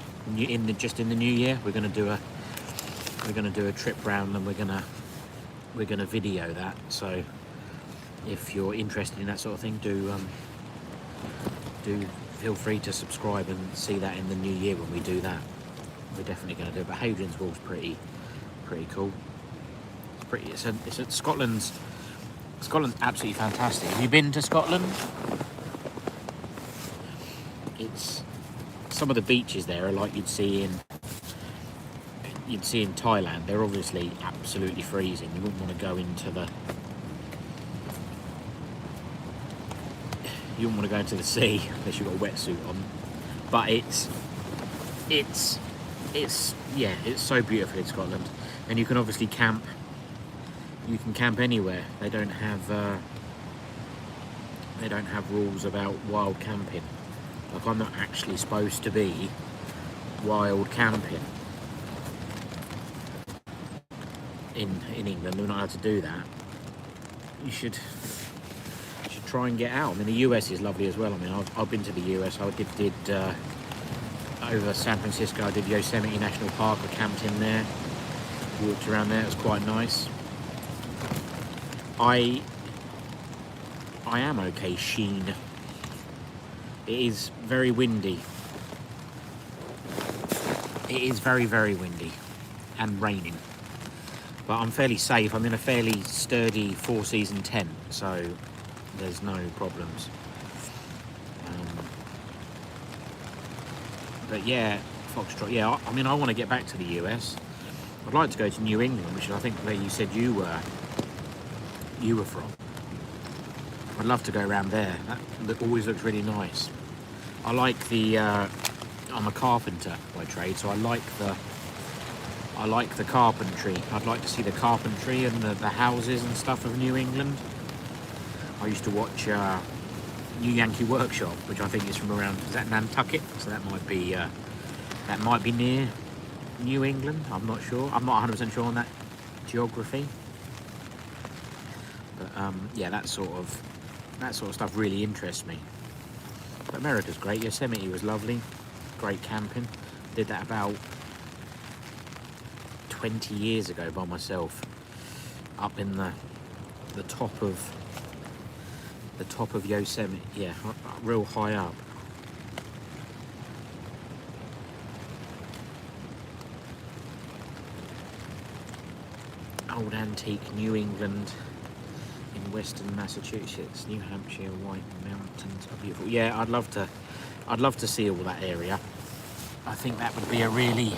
just in the new year. We're going to do a trip round, and we're gonna video that. So if you're interested in that sort of thing, do feel free to subscribe and see that in the new year when we do that. We're definitely going to do it. But Hadrian's Wall's pretty cool. It's Scotland's absolutely fantastic. Have you been to Scotland? It's some of the beaches there are like you'd see in Thailand. They're obviously absolutely freezing. You wouldn't want to go into the sea unless you've got a wetsuit on. But it's so beautiful in Scotland, and you can obviously camp. You can camp anywhere. They don't have rules about wild camping. Like, I'm not actually supposed to be wild camping in England. We're not allowed to do that. You should try and get out. I mean, the US is lovely as well. I mean, I've been to the US. I did over San Francisco. I did Yosemite National Park. I camped in there, walked around there. It was quite nice. I am okay, Sheen. It is very windy. It is very, very windy and raining. But I'm fairly safe. I'm in a fairly sturdy 4-season tent, so there's no problems. But yeah, Foxtrot, yeah, I mean, I want to get back to the US. I'd like to go to New England, which is, I think, where you said you were from. I'd love to go around there. That always looks really nice. I like I'm a carpenter by trade, so I like the carpentry. I'd like to see the carpentry and the houses and stuff of New England. I used to watch New Yankee Workshop, which I think is from around, is that Nantucket? So that might be near New England. I'm not sure. I'm not 100% sure on that geography. But yeah, that sort of stuff really interests me. But America's great. Yosemite was lovely. Great camping. Did that about 20 years ago by myself, up in the top of Yosemite. Yeah, real high up. Old antique New England in western Massachusetts. New Hampshire White Mountains are beautiful. Yeah, I'd love to see all that area. I think that would be a really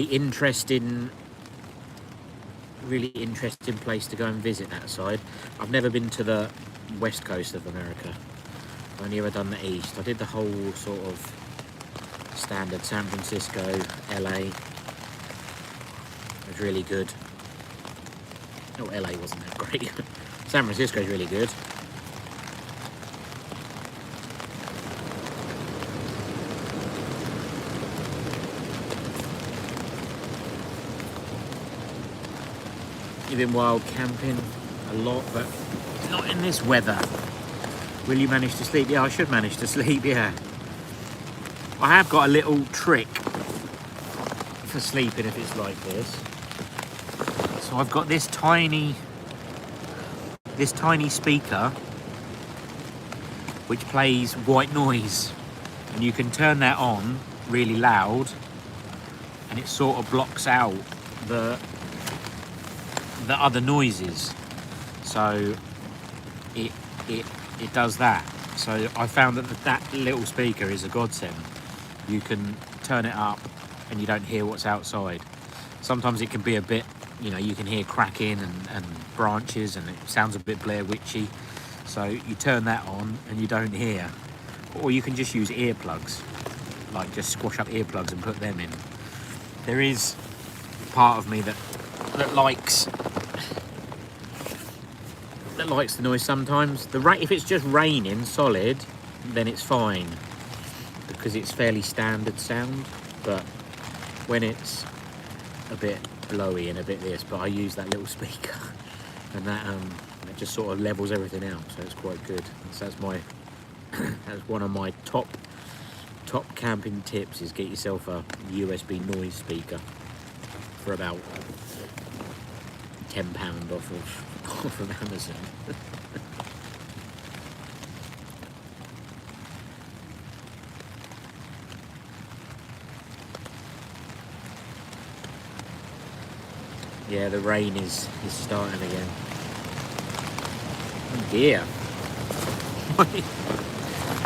interesting place to go and visit that side. I've never been to the west coast of America. I've only ever done the east. I did the whole sort of standard San Francisco, LA. It was really good. Oh, LA wasn't that great. San Francisco is really good. You've been wild camping a lot, but not in this weather. Will you manage to sleep? Yeah, I should manage to sleep, yeah. I have got a little trick for sleeping if it's like this. So I've got this tiny speaker which plays white noise, and you can turn that on really loud and it sort of blocks out the other noises, so it does that. So I found that little speaker is a godsend. You can turn it up and you don't hear what's outside. Sometimes it can be a bit, you can hear cracking and branches, and it sounds a bit Blair Witchy. So you turn that on and you don't hear. Or you can just use earplugs, like just squash up earplugs and put them in. There is part of me that likes the noise sometimes. If it's just raining solid, then it's fine because it's fairly standard sound. But when it's a bit blowy and a bit this, but I use that little speaker and that it just sort of levels everything out, so it's quite good. So that's one of my top camping tips, is get yourself a USB noise speaker for about £10 off of Amazon. Yeah, the rain is starting again. Oh dear.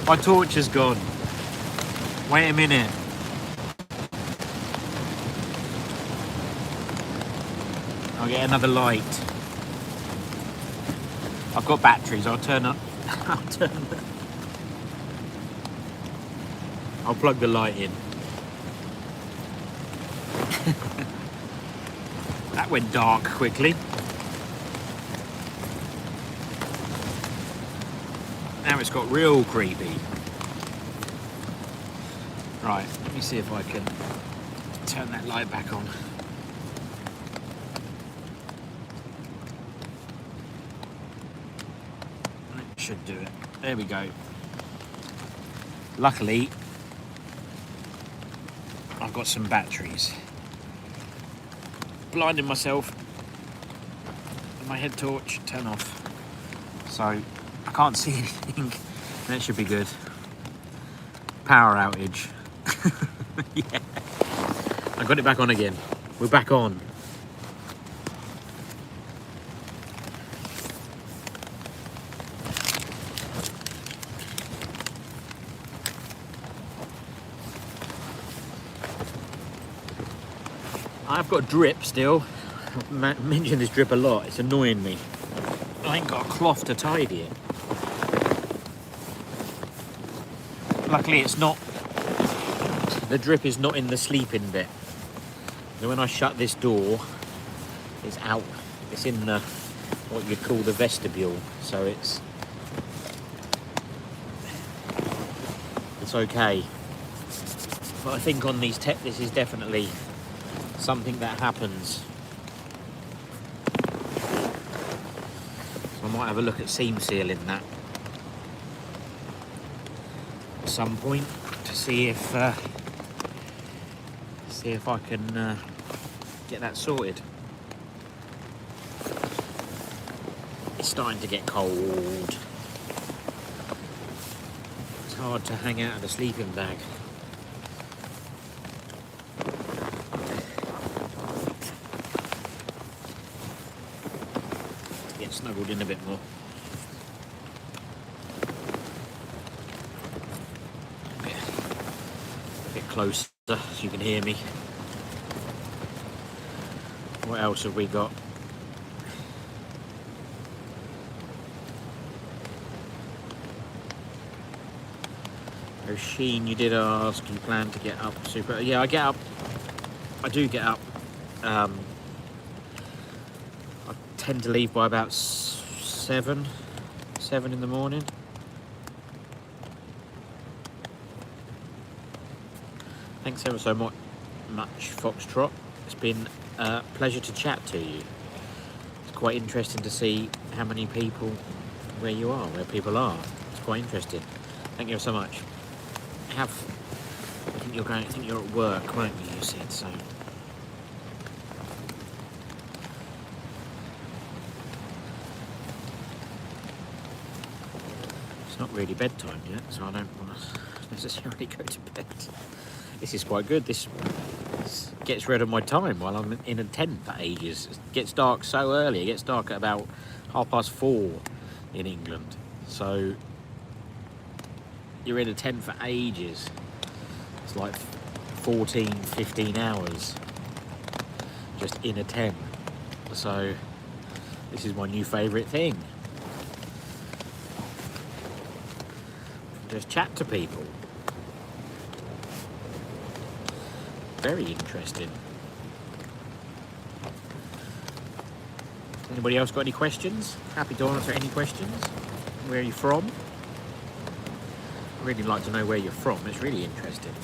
My torch is gone. Wait a minute. I'll get another light. I've got batteries. I'll plug the light in. That went dark quickly. Now it's got real creepy. Right, let me see if I can turn that light back on. That should do it. There we go. Luckily, I've got some batteries. Blinding myself. My head torch, turn off. So I can't see anything. That should be good. Power outage. Yeah. I got it back on again. We're back on. I've got drip still. I've mentioned this drip a lot. It's annoying me. I ain't got a cloth to tidy it. Luckily it's not, the drip is not in the sleeping bit. So when I shut this door, it's out. It's in the, what you'd call the vestibule. So it's that's okay. But I think on these this is definitely something that happens. So I might have a look at seam sealing that at some point to see if I can get that sorted. It's starting to get cold. It's hard to hang out of the sleeping bag. Get snuggled in a bit more. A bit closer so you can hear me. What else have we got? Oh, Sheen, you did ask, you plan to get up super... Yeah, I get up. I do get up. I tend to leave by about 7 in the morning. Thanks ever so much, Foxtrot. It's been a pleasure to chat to you. It's quite interesting to see how many people, where people are. It's quite interesting. Thank you so much. I think you're at work, won't you? You said so. It's not really bedtime yet, so I don't want to necessarily go to bed. This is quite good. This gets rid of my time while I'm in a tent for ages. It gets dark so early. It gets dark at about 4:30 in England. So you're in a tent for ages. It's like 14, 15 hours just in a tent. So this is my new favourite thing. Just chat to people. Very interesting. Anybody else got any questions? Happy to answer any questions. Where are you from? I'd really like to know where you're from. It's really interesting.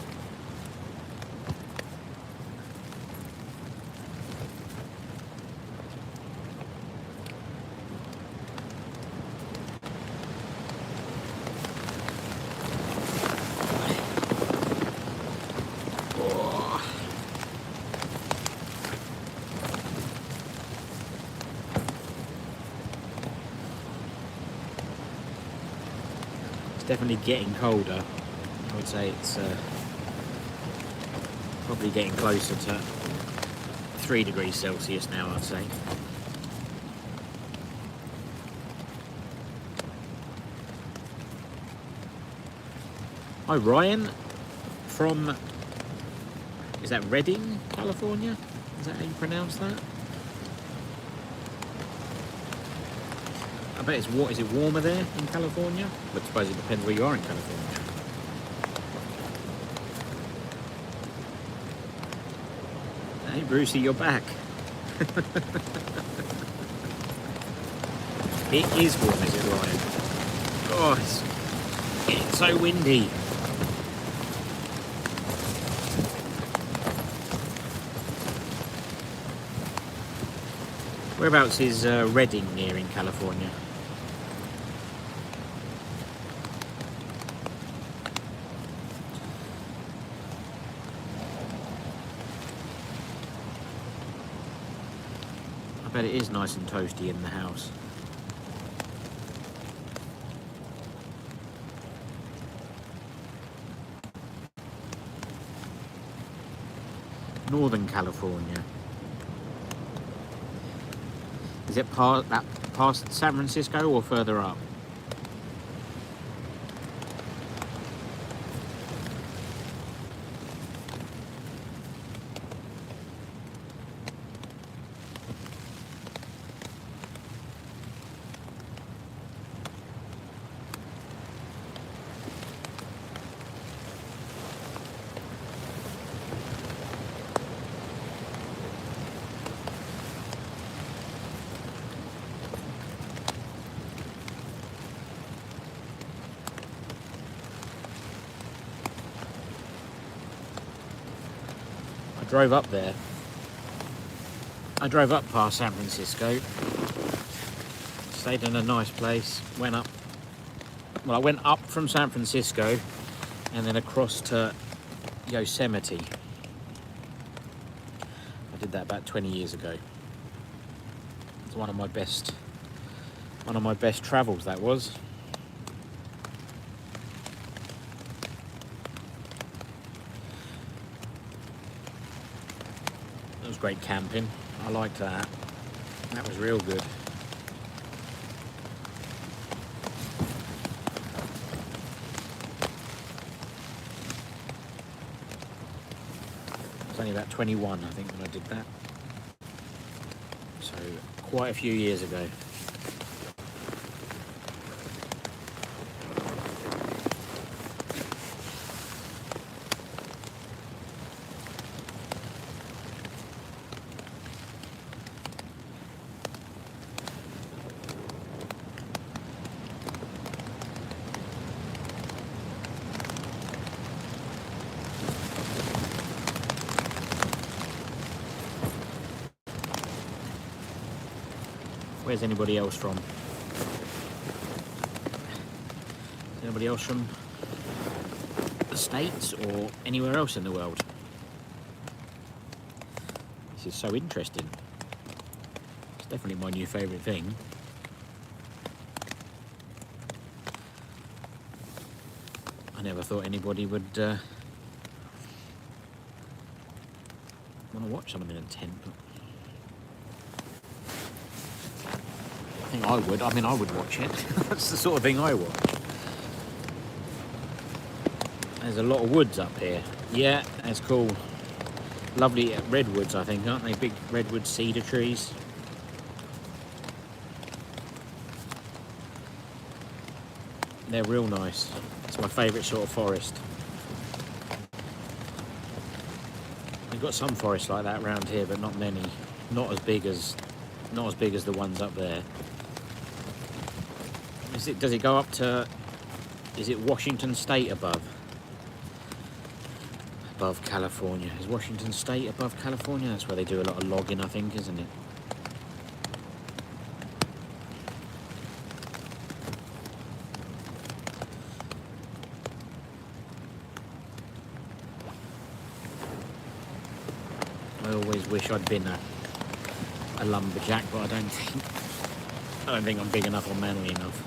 Definitely getting colder. I would say it's probably getting closer to 3 degrees Celsius now, I'd say. Hi Ryan, from, is that Redding, California? Is that how you pronounce that? I bet it's is it warmer there in California? But I suppose it depends where you are in California. Hey Brucey, you're back. It is warm, is it, Ryan? Oh, it's so windy. Whereabouts is Redding near in California? I bet it is nice and toasty in the house. Northern California. Is it past San Francisco or further up? drove up there. I drove up past San Francisco, stayed in a nice place, went up. Well, I went up from San Francisco and then across to Yosemite. I did that about 20 years ago. It's one of my best travels, that was. It was great camping. I liked that. That was real good. I was only about 21, I think, when I did that. So, quite a few years ago. Where's anybody else from? Is anybody else from the States or anywhere else in the world? This is so interesting. It's definitely my new favourite thing. I never thought anybody would want to watch something in a tent, but I think I would. I mean, I would watch it. That's the sort of thing I watch. There's a lot of woods up here. Yeah, that's cool. Lovely redwoods, I think, aren't they? Big redwood cedar trees. They're real nice. It's my favourite sort of forest. We've got some forests like that around here, but not many. Not as big as the ones up there. Does it go up to, is it Washington State above California? Is Washington State above California? That's where they do a lot of logging, I think, isn't it? I always wish I'd been a lumberjack, but I don't think I'm big enough or manly enough.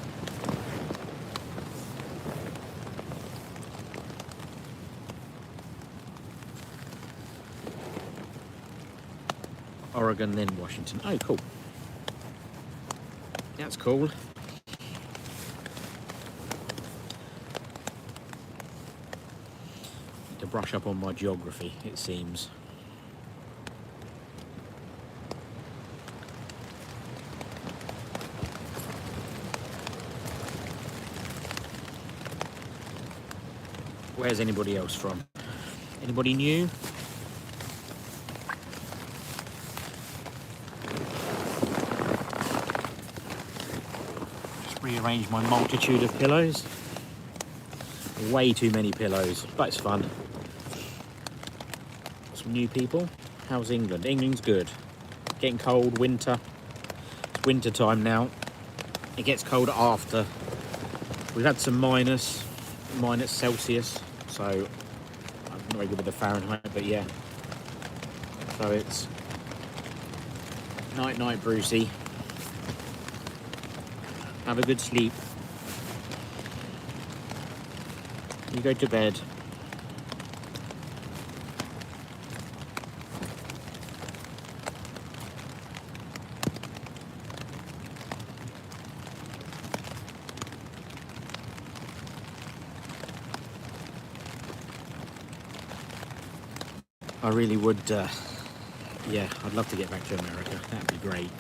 Oregon, then Washington. Oh, cool. That's cool. Need to brush up on my geography, it seems. Where's anybody else from? Anybody new? Rearrange my multitude of pillows. Way too many pillows, but it's fun. Some new people. How's England? England's good. Getting cold, winter. It's winter time now. It gets colder after. We've had some minus Celsius, so I'm not very good with the Fahrenheit, but yeah. So it's night, Brucey. Have a good sleep. You go to bed. I really would, yeah, I'd love to get back to America. That'd be great.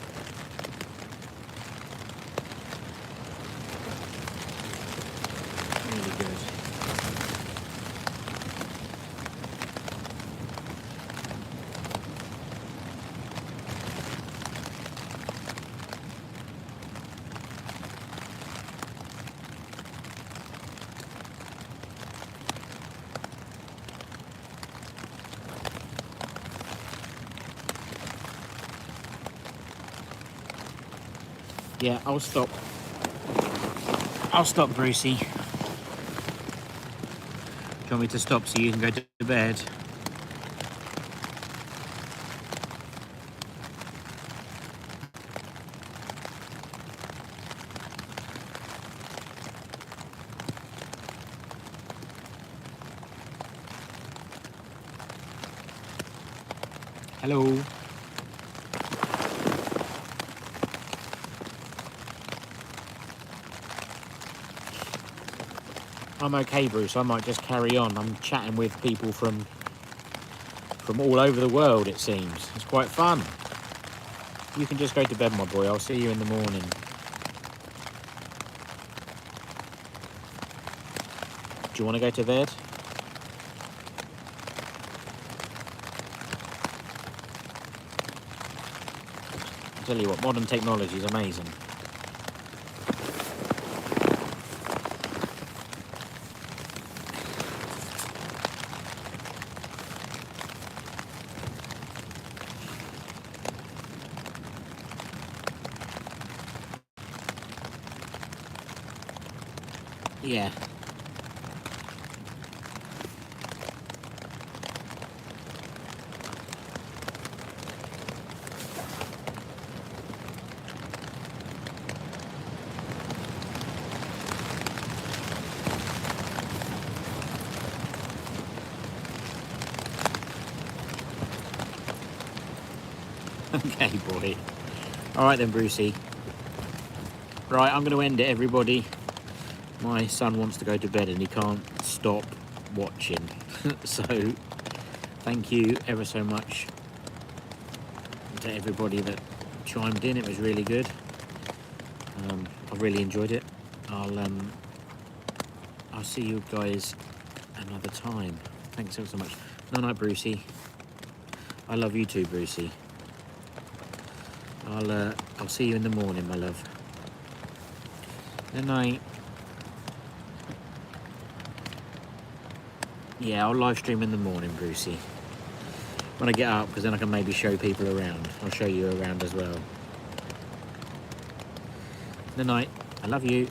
Really good. Yeah, I'll stop. I'll stop, Brucey. Do you want me to stop so you can go to bed? Hello. I'm okay, Bruce. I might just carry on. I'm chatting with people from all over the world, it seems. It's quite fun. You can just go to bed, my boy. I'll see you in the morning. Do you want to go to bed? I tell you what, modern technology is amazing. Yeah. Okay, boy. All right then, Brucey. Right, I'm going to end it, everybody. My son wants to go to bed and he can't stop watching. So, thank you ever so much to everybody that chimed in. It was really good. I really enjoyed it. I'll see you guys another time. Thanks ever so much. No, night, Brucey. I love you too, Brucey. I'll see you in the morning, my love. Good night. Yeah, I'll live stream in the morning, Brucey. When I get up, because then I can maybe show people around. I'll show you around as well. Good night. I love you.